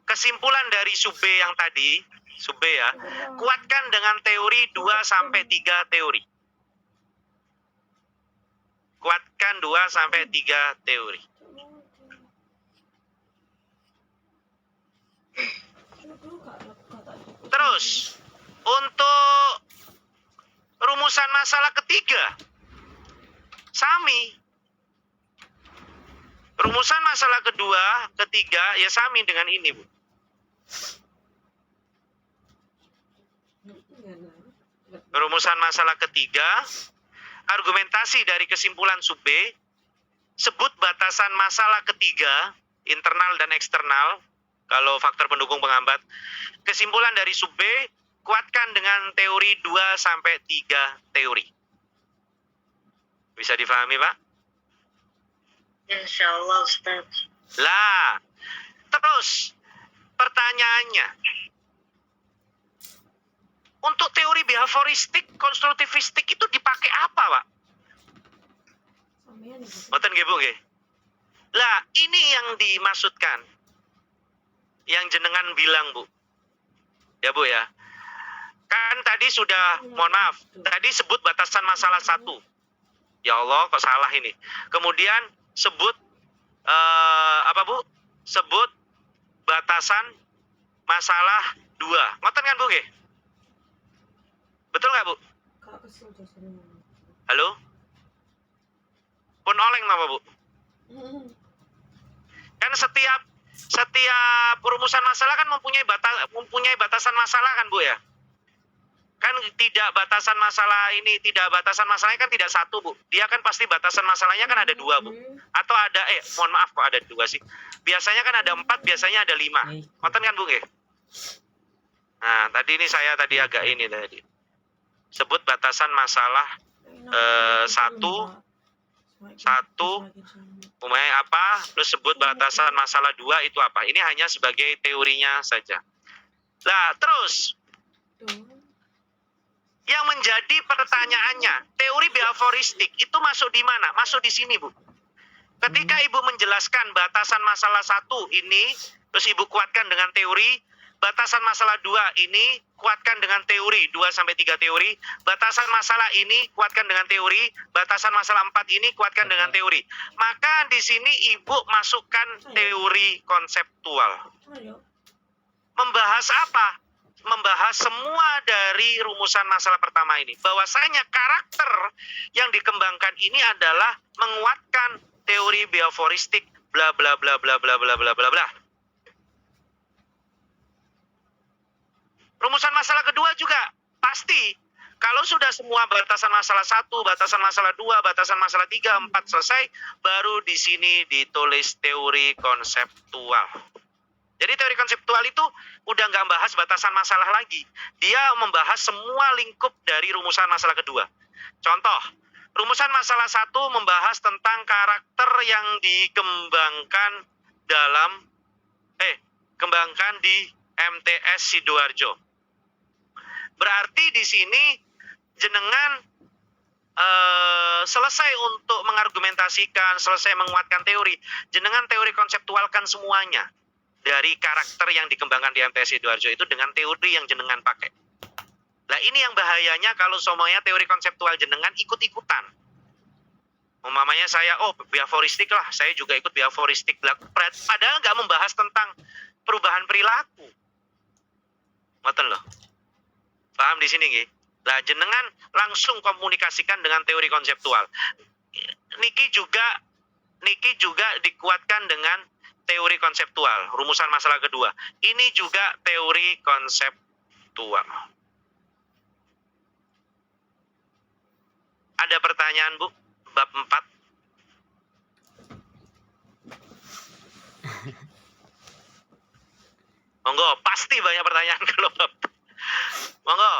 Kesimpulan dari sub B yang tadi, sub B ya, kuatkan dengan teori 2 sampai 3 teori. Kuatkan 2 sampai 3 teori. Terus, untuk rumusan masalah ketiga, sami. Rumusan masalah ketiga, ya sami dengan ini, Bu. Rumusan masalah ketiga, argumentasi dari kesimpulan sub B, sebut batasan masalah ketiga, internal dan eksternal. kalau faktor pendukung penghambat. Kesimpulan dari sub B, kuatkan dengan teori 2 sampai 3 teori. Bisa difahami, Pak? Insya Allah Ustaz. Lah, terus pertanyaannya, untuk teori behavioristik, konstruktivistik itu dipakai apa, Pak? Sampean iki. Mboten nggih, Bu nggih. Lah, ini yang dimaksudkan. Yang jenengan bilang, Bu. Ya, Bu ya. Kan tadi sudah, mohon maaf, tadi sebut batasan masalah 1. Ya Allah, kok salah ini. Kemudian sebut apa, Bu? Sebut batasan masalah 2. Ngoten kan, Bu nggih? Betul nggak, Bu? Kak kesel jasane. Halo? Pun oleng napa, Bu? Kan setiap rumusan masalah kan mempunyai batasan masalah kan, Bu ya? Kan tidak batasan masalah ini, tidak batasan masalahnya kan tidak 1, Bu. Dia kan pasti batasan masalahnya kan ada 2, Bu. Atau ada mohon maaf kok ada 2 sih. Biasanya kan ada 4, biasanya ada 5. Ngoten kan, Bu nggih? Nah, tadi ini saya agak ini tadi. Sebut batasan masalah 1 umumnya apa, terus sebut batasan masalah 2 itu apa. Ini hanya sebagai teorinya saja. Lah, terus yang menjadi pertanyaannya, teori behavioristik itu masuk di mana? Masuk di sini, Bu. Ketika Ibu menjelaskan batasan masalah 1 ini, terus Ibu kuatkan dengan teori, batasan masalah 2 ini kuatkan dengan teori, 2 sampai 3 teori, batasan masalah ini kuatkan dengan teori, batasan masalah 4 ini kuatkan dengan teori. Maka di sini Ibu masukkan teori konseptual. Ayo. Membahas apa? Membahas semua dari rumusan masalah pertama ini. Bahwasanya karakter yang dikembangkan ini adalah menguatkan teori behavioristik bla bla bla bla bla bla bla bla bla. Rumusan masalah kedua juga pasti kalau sudah semua batasan masalah 1, batasan masalah 2, batasan masalah 3, 4 selesai, baru di sini ditulis teori konseptual. Jadi teori konseptual itu udah nggak bahas batasan masalah lagi. Dia membahas semua lingkup dari rumusan masalah kedua. Contoh, rumusan masalah 1 membahas tentang karakter yang dikembangkan kembangkan di MTS Sidoarjo. Berarti di sini jenengan selesai untuk mengargumentasikan, selesai menguatkan teori, jenengan teori konseptualkan semuanya. Dari karakter yang dikembangkan di MTS Sidoarjo itu dengan teori yang jenengan pakai. Nah, ini yang bahayanya kalau semuanya teori konseptual jenengan ikut-ikutan. Umpamanya saya, behavioristik lah, saya juga ikut behavioristik. Padahal nggak membahas tentang perubahan perilaku. Ngoten loh. Paham di sini nggih? Nah, jenengan langsung komunikasikan dengan teori konseptual. Niki juga dikuatkan dengan teori konseptual, rumusan masalah kedua. Ini juga teori konseptual. Ada pertanyaan, Bu? Bab 4. Monggo, pasti banyak pertanyaan kalau bab. Monggo.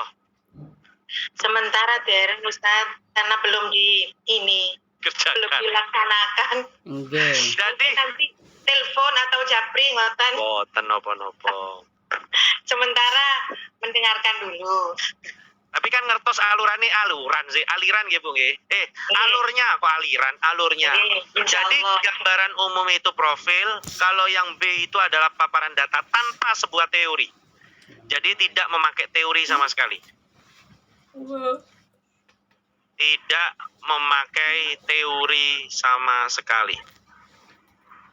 Sementara Deren Ustaz, karena belum belum Kerjakan. dilaksanakan. Nggih. Jadi Nanti telepon atau japri ngoten. boten napa-napa. Sementara mendengarkan dulu. Tapi kan ngertos aliran sih, aliran nggih, Bu nggih. Alurnya kok alurnya. Insya Jadi Allah. gambaran umum itu profil, kalau yang B itu adalah paparan data tanpa sebuah teori. Jadi tidak memakai teori sama sekali. Tidak memakai teori sama sekali.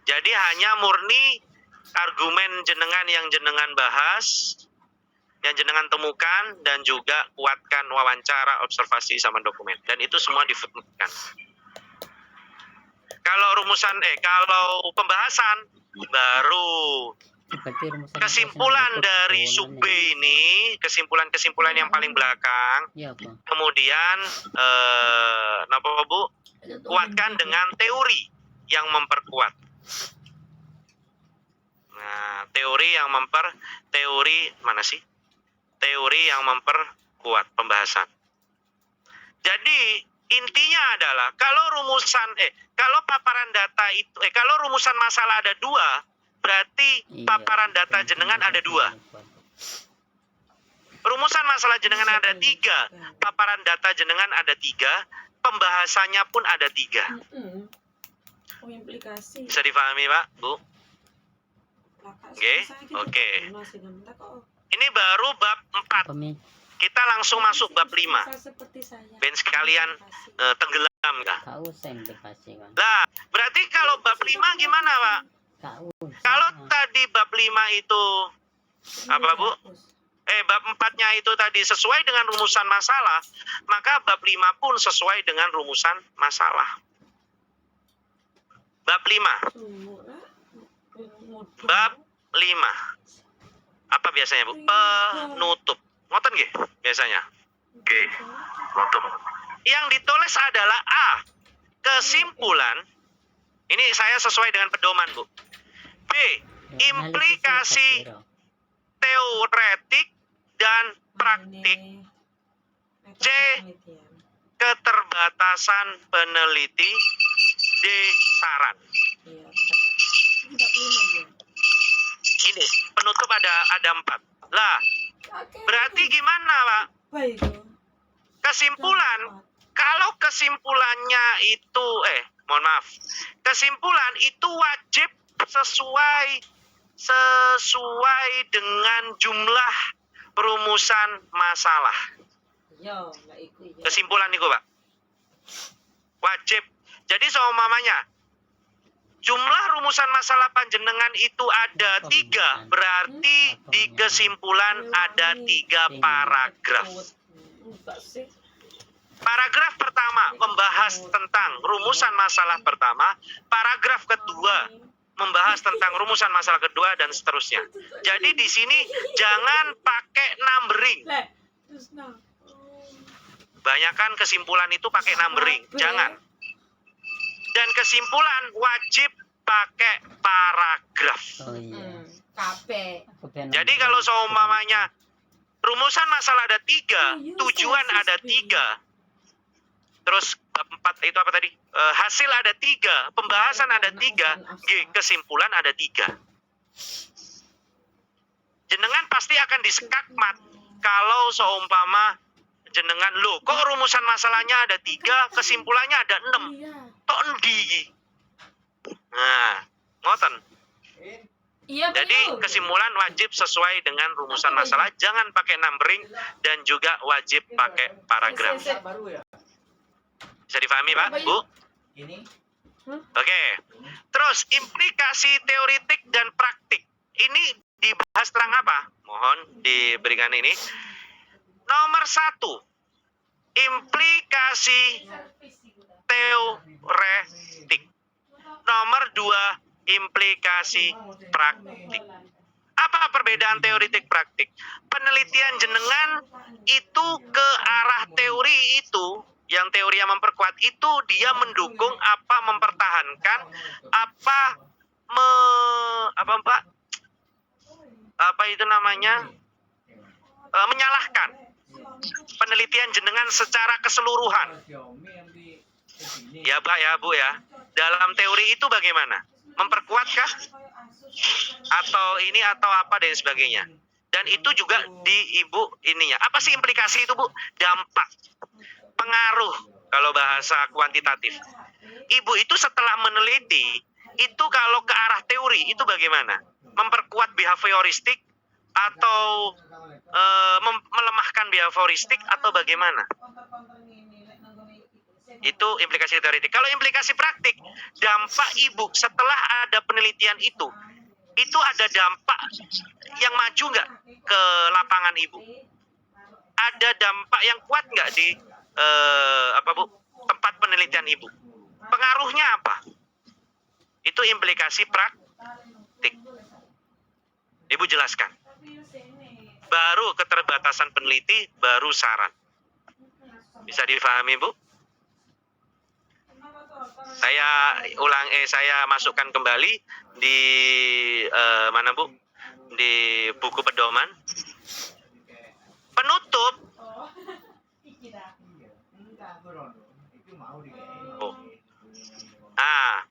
Jadi hanya murni argumen jenengan yang jenengan bahas, yang jenengan temukan, dan juga kuatkan wawancara, observasi, sama dokumen. Dan itu semua di-footnote-kan. Kalau kalau pembahasan, baru kesimpulan dari sub B ini, kesimpulan yang paling belakang, Iya, Pak. kemudian napa Bu? Kuatkan dengan teori yang memperkuat. Nah, teori yang memperkuat pembahasan. Jadi intinya adalah kalau paparan data itu kalau rumusan masalah ada 2, berarti paparan data jenengan ada 2. Rumusan masalah jenengan ada 3, paparan data jenengan ada 3, pembahasannya pun ada 3. Oh, implikasi. Bisa difahami, Pak, Bu? Oke. Oke. Ini baru bab 4. Kita langsung masuk bab 5. Ben sekalian tenggelam kah? Lah, berarti kalau bab 5 gimana, Pak? Kalau tadi bab 5 itu apa, Bu? Bab 4-nya itu tadi sesuai dengan rumusan masalah, maka bab 5 pun sesuai dengan rumusan masalah. Bab 5. Bab 5. Apa biasanya, Bu? Penutup. Ngoten nggih biasanya. Oke, nutup. Yang ditulis adalah A. Kesimpulan. Ini saya sesuai dengan pedoman, Bu. B. Implikasi teoretik dan praktik. C. Keterbatasan peneliti. D. Saran. Ini penutup ada 4. Lah, berarti gimana, Pak? Kesimpulan, kalau kesimpulannya itu kesimpulan itu wajib sesuai dengan jumlah rumusan masalah. Kesimpulan itu, Pak, wajib. Jadi seumpamanya jumlah rumusan masalah panjenengan itu ada 3, berarti di kesimpulan ada 3 paragraf. Paragraf pertama membahas tentang rumusan masalah pertama, paragraf kedua membahas tentang rumusan masalah kedua, dan seterusnya. Jadi di sini jangan pakai numbering. Banyakan kesimpulan itu pakai numbering, jangan. Dan kesimpulan wajib pakai paragraf. Jadi kalau seumpamanya rumusan masalah ada 3, tujuan ada 3, terus bab 4 itu apa tadi? Hasil ada 3, pembahasan ada 3, kesimpulan ada 3. Jenengan pasti akan disekakmat kalau seumpama jenengan, loh kok rumusan masalahnya ada 3, kesimpulannya ada 6. Tok endi? Nah, ngoten. Jadi kesimpulan wajib sesuai dengan rumusan masalah, jangan pakai numbering, dan juga wajib pakai paragraf. Bisa difahami, Pak, Bu? Oke. Terus implikasi teoritik dan praktik. Ini dibahas tentang apa? Mohon diberikan ini. Nomor 1, implikasi teoretik. Nomor 2, implikasi praktik. Apa perbedaan teoritik praktik? Penelitian jenengan itu ke arah teori itu, yang teori yang memperkuat itu dia mendukung apa, mempertahankan apa, apa itu namanya, menyalahkan penelitian jenengan secara keseluruhan. Ya Pak, ya Bu ya. Dalam teori itu bagaimana? Memperkuatkah? Atau ini atau apa dan sebagainya. Dan itu juga di Ibu ininya. Apa sih implikasi itu, Bu? Dampak. Pengaruh kalau bahasa kuantitatif. Ibu itu setelah meneliti, itu kalau ke arah teori itu bagaimana? Memperkuat behavioristik atau melemahkan behavioristik atau bagaimana? Itu implikasi teoritik. Kalau implikasi praktik, dampak Ibu setelah ada penelitian itu ada dampak yang maju nggak ke lapangan Ibu? Ada dampak yang kuat nggak di tempat penelitian Ibu? Pengaruhnya apa? Itu implikasi praktik. Ibu jelaskan. Baru keterbatasan peneliti, baru saran. Bisa difahami, Bu? Saya masukkan kembali di mana Bu? Di buku pedoman. Penutup. Oh. Ah,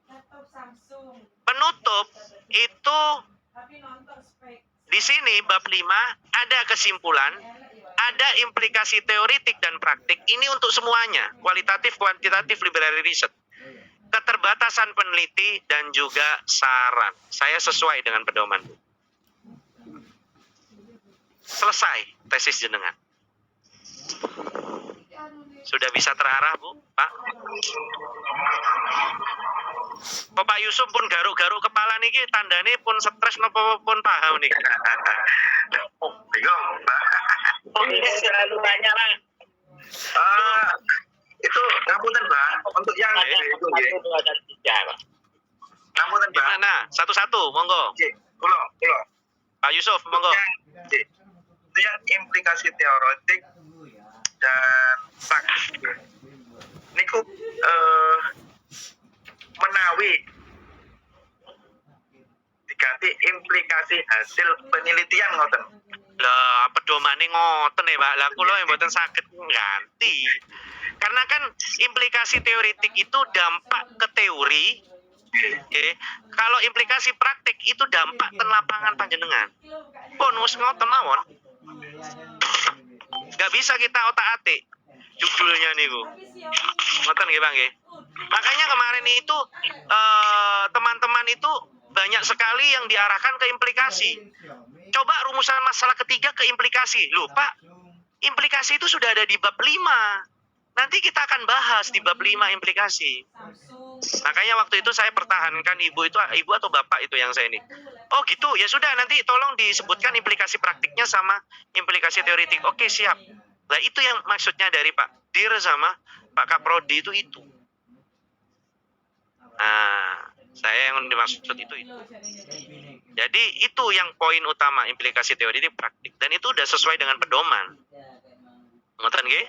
Laptop Samsung. penutup itu Tapi nonton spek. di sini bab 5 ada kesimpulan, ada implikasi teoritik dan praktik. Ini untuk semuanya, kualitatif, kuantitatif, literary research. Keterbatasan peneliti dan juga saran. Saya sesuai dengan pedoman. Selesai tesis jenengan. Sudah bisa terarah, Bu, Pak? Kok Pak Yusuf pun garuk-garuk kepala niki tandane pun stres napa pun paham niki. Oh, bingung, Mbak. Selalu banyak lah. Itu ngapunten, Mbak. Untuk yang Ada itu 1, 2, dan 3, Pak. ngapunten, Mbak. Gimana? Satu-satu, monggo. Nggih, kula. Pak Yusuf, monggo. Itu yang implikasi teoretik dan praktik. Niku menawi diganti implikasi hasil penelitian ngoten. Lah pedomane ngoten ya Pak. Lah kula yang mboten saged ganti. Karena kan implikasi teoritik itu dampak ke teori. Oke. Kalau implikasi praktik itu dampak ten lapangan panjenengan. Bonus ngoten mawon. Gak bisa kita otak-atik judulnya niku. Ngoten nggih Bang nggih. Makanya kemarin itu teman-teman itu banyak sekali yang diarahkan ke implikasi. Coba rumusan masalah ketiga ke implikasi. Loh Pak, implikasi itu sudah ada di bab 5. Nanti kita akan bahas di bab 5 implikasi. Makanya waktu itu saya pertahankan ibu atau bapak itu yang saya ini. Oh gitu, ya sudah nanti tolong disebutkan implikasi praktiknya sama implikasi teoritik. Oke siap. Nah itu yang maksudnya dari Pak Dir sama Pak Kaprodi itu. Nah, saya yang dimaksud itu. Jadi itu yang poin utama implikasi teoritik praktik dan itu udah sesuai dengan pedoman. Ngoten nggih?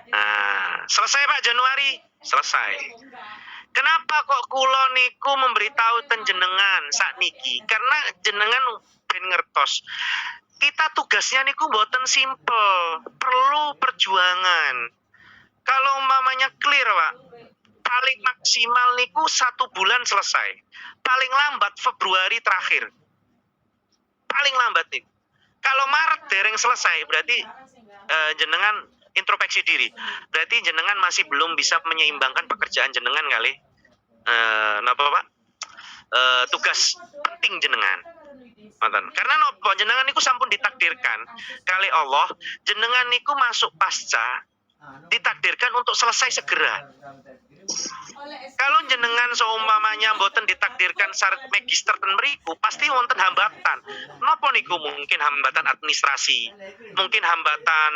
Nah, selesai Pak Januari? Selesai. Kenapa kok kula niku memberitahu ten jenengan sakniki? Karena jenengan ben ngertos. Kita tugasnya niku mboten simple, perlu perjuangan. Kalau umpamanya clear, Pak, paling maksimal niku 1 bulan selesai. Paling lambat Februari terakhir. Paling lambat nih. Kalau Maret dereng selesai, berarti jenengan introspeksi diri. Berarti jenengan masih belum bisa menyeimbangkan pekerjaan jenengan kali. Napa Pak? Tugas penting jenengan. Karena nopo jenengan niku sampun ditakdirkan kali Allah, jenengan niku masuk pasca ditakdirkan untuk selesai segera. Kalau jenengan seumpamanya mboten ditakdirkan syarat magister ten mriku, pasti wonten hambatan. Napa niku mungkin hambatan administrasi, mungkin hambatan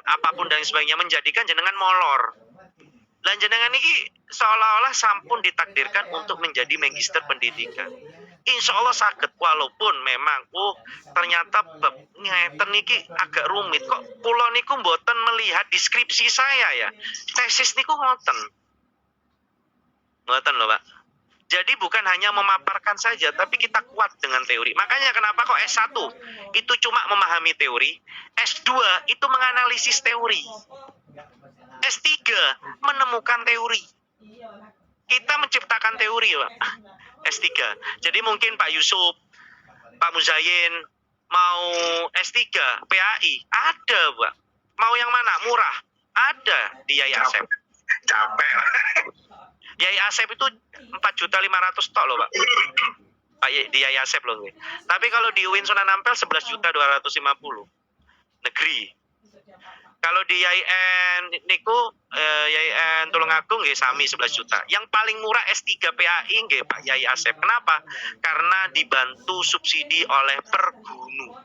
apapun dan sebagainya menjadikan jenengan molor. Dan jenengan niki seolah-olah sampun ditakdirkan untuk menjadi magister pendidikan. Insya Allah sakit walaupun memang ternyata bab ngeten niki agak rumit kok kula niku mboten melihat deskripsi saya ya. Tesis niku ngoten. Ngoten loh, Pak. Jadi bukan hanya memaparkan saja tapi kita kuat dengan teori. Makanya kenapa kok S1 itu cuma memahami teori, S2 itu menganalisis teori. S3 menemukan teori. Kita menciptakan teori, Pak. S3. Jadi mungkin Pak Yusuf, Pak Muzayin mau S3 PAI, ada, Pak. Mau yang mana? Murah. Ada di Yai Asep. Capek. Yai Asep itu 4.500.000 tok loh, Pak. Di Yai Asep loh. Tapi kalau di UIN Sunan Ampel 11.250.000. Negeri. Kalau di YIN niku YIN Tulungagung nggih sami 11 juta. Yang paling murah S3 PAI nggih Pak Yai Asep. Kenapa? Karena dibantu subsidi oleh Pergunu.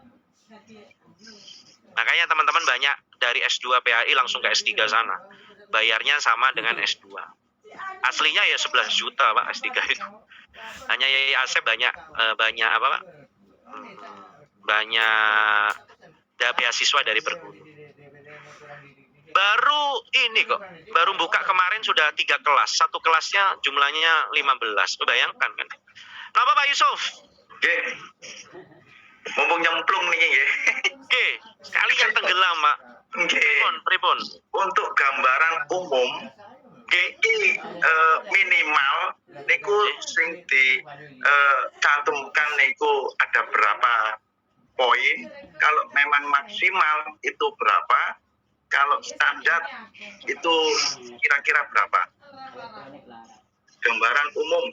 Makanya teman-teman banyak dari S2 PAI langsung ke S3 sana. Bayarnya sama dengan S2. Aslinya ya 11 juta Pak S3 itu. Hanya Yai Asep banyak apa Pak? Banyak ada beasiswa dari perguru. Baru ini kok, baru buka kemarin sudah 3 kelas. Satu kelasnya jumlahnya 15. Bayangkan kan. Kenapa Pak Yusuf? Nggih. Mumpung nyemplung nih nggih. Oke, sekalian tenggelam Pak. Nggih. Pripun? Untuk gambaran umum GI minimal niku sing di cantumkan niku ada berapa poin, kalau memang maksimal itu berapa, kalau standar itu kira-kira berapa. Gambaran umum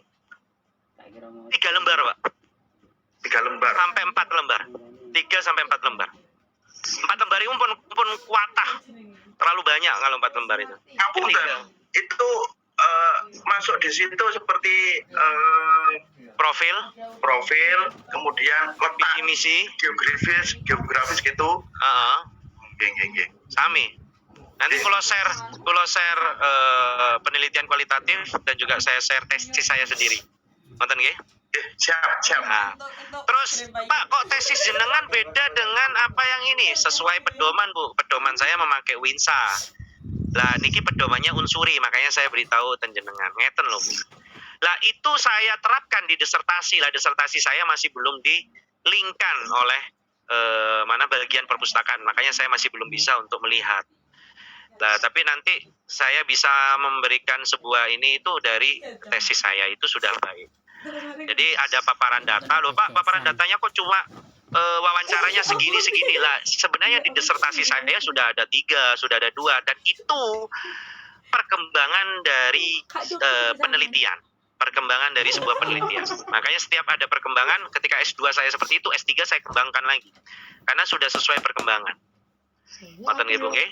3 lembar Pak. 3 lembar. Sampai 4 lembar. 3 sampai 4 lembar. 4 lembar itu pun kuatah. Terlalu banyak kalau 4 lembar itu. Ngapunten, itu masuk di situ seperti profil, kemudian letak Misi. geografis gitu. Heeh. Nggih. Sami. Nanti kalau share penelitian kualitatif dan juga saya share tesis saya sendiri. Nonton nggih? Siap. Nah, terus Pak, kok tesis jenengan beda dengan apa yang ini? Sesuai pedoman Bu. Pedoman saya memakai WINSA. Lah niki pedomannya unsuri, makanya saya beritahu ten jenengan. Ngeten loh. Lah itu saya terapkan di disertasi. Lah disertasi saya masih belum di-linkkan oleh mana bagian perpustakaan. Makanya saya masih belum bisa untuk melihat. Nah, tapi nanti saya bisa memberikan sebuah ini itu dari tesis saya, itu sudah baik. Jadi ada paparan data loh Pak, paparan datanya kok cuma wawancaranya segini lah. Sebenarnya di disertasi saya sudah ada 3, sudah ada 2, dan itu perkembangan dari penelitian. Perkembangan dari sebuah penelitian. Makanya setiap ada perkembangan, ketika S2 saya seperti itu, S3 saya kembangkan lagi. Karena sudah sesuai perkembangan. Ngoten nggih Bu nggih?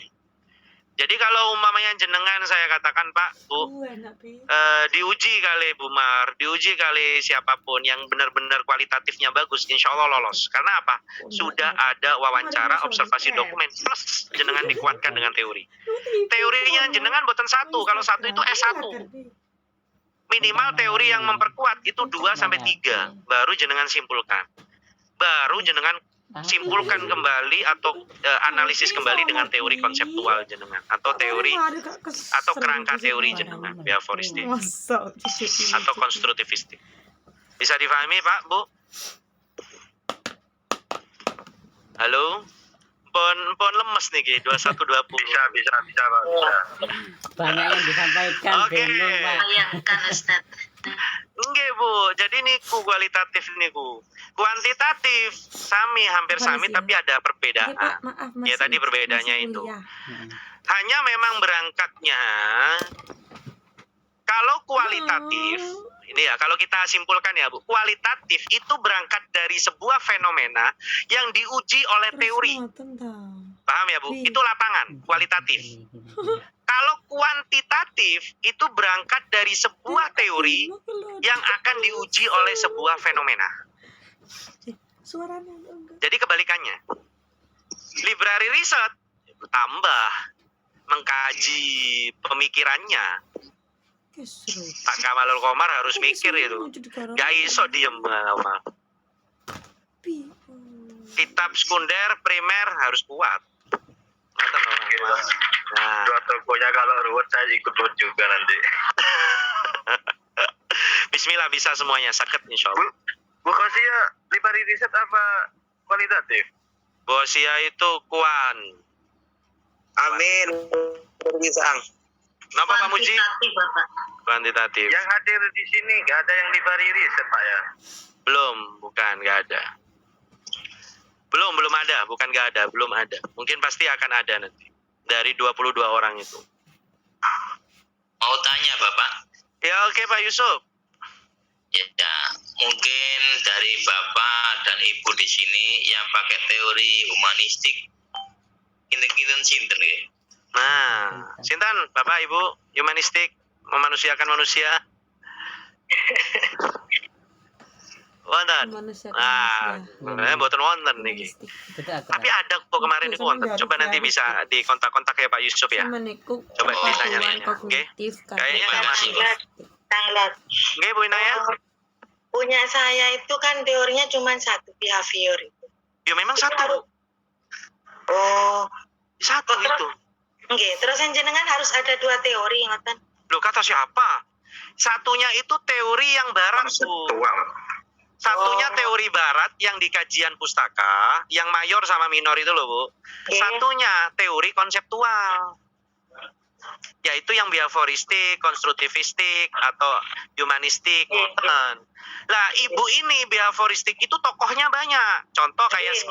Jadi kalau umpamanya jenengan saya katakan Pak, Bu, diuji kali Bu Mar, diuji kali siapapun yang benar-benar kualitatifnya bagus, insya Allah lolos. Karena apa? Sudah ada wawancara, observasi dokumen, plus jenengan dikuatkan dengan teori. Teorinya jenengan boten 1, kalau 1 itu S1. Minimal teori yang memperkuat itu 2 sampai 3, baru jenengan simpulkan. Baru jenengan simpulkan kembali atau analisis kembali dengan teori konseptual jenengan atau teori atau kerangka teori jenengan behavioristik atau konstruktivistik. Bisa difahami Pak, Bu? Halo? Pon lemes nih 2120. Bisa Pak. Bisa. Banyak yang disampaikan. Oke. Bayangkan Ustaz. Nggih Bu, jadi niku kualitatif niku. Kuantitatif hampir sami tapi ada perbedaan. Ya tadi perbedaannya itu. Hanya memang berangkatnya kalau kualitatif ini ya, kalau kita simpulkan ya Bu, kualitatif itu berangkat dari sebuah fenomena yang diuji oleh teori. Paham ya Bu? Itu lapangan, kualitatif. Kalau kuantitatif itu berangkat dari sebuah teori yang akan diuji oleh sebuah fenomena. Jadi kebalikannya. Library research tambah mengkaji pemikirannya. Pak Kamalul Komar harus mikir itu. Gak iso diem. Kitab sekunder, primer harus kuat. Nah, Dua tokonya kalau ruwet saya ikut juga nanti. Bismillah bisa semuanya, sakit insya Allah. Bu Khosia, library riset apa kualitatif? Bosia itu kuan. Amin. Berwisang. Kenapa Pak Muji? Kuantitatif, Bapak. Kuantitatif. Yang hadir di sini nggak ada yang library riset Pak ya? Belum, bukan nggak ada. Belum ada, bukan nggak ada, belum ada. Mungkin pasti akan ada nanti. Dari 22 orang itu. Mau tanya Bapak? Ya oke Pak Yusuf. Ya, mungkin dari Bapak dan Ibu di sini yang pakai teori humanistik, kinten-kinten sinten nggih? Nah, sinten Bapak Ibu humanistik memanusiakan manusia. Wonten. Nah, mboten wonten niki. Tapi ada kok kemarin niku wonten. Coba nanti bisa di kontak-kontak ya Pak Yusuf ya. Coba ditanya-tanya. Oke. Kayaknya nggak masuk. Tanglot. Nggih Bu Inaya. Punya saya itu kan teorinya cuma 1 behavior itu. Ya memang satu. Oh, Satu Terus- itu. nggih. Terus yang jenengan harus ada 2 teori ngoten. Loh, kata siapa? Satunya itu teori yang barat, Bu. Konseptual. Satunya Oh. teori barat yang di kajian pustaka, yang mayor sama minor itu loh, Bu. Oke. Satunya teori konseptual, yaitu yang behavioristik, konstruktivistik, atau humanistik. Iya. Lah, ibu ini behavioristik itu tokohnya banyak. Contoh kayak Iya.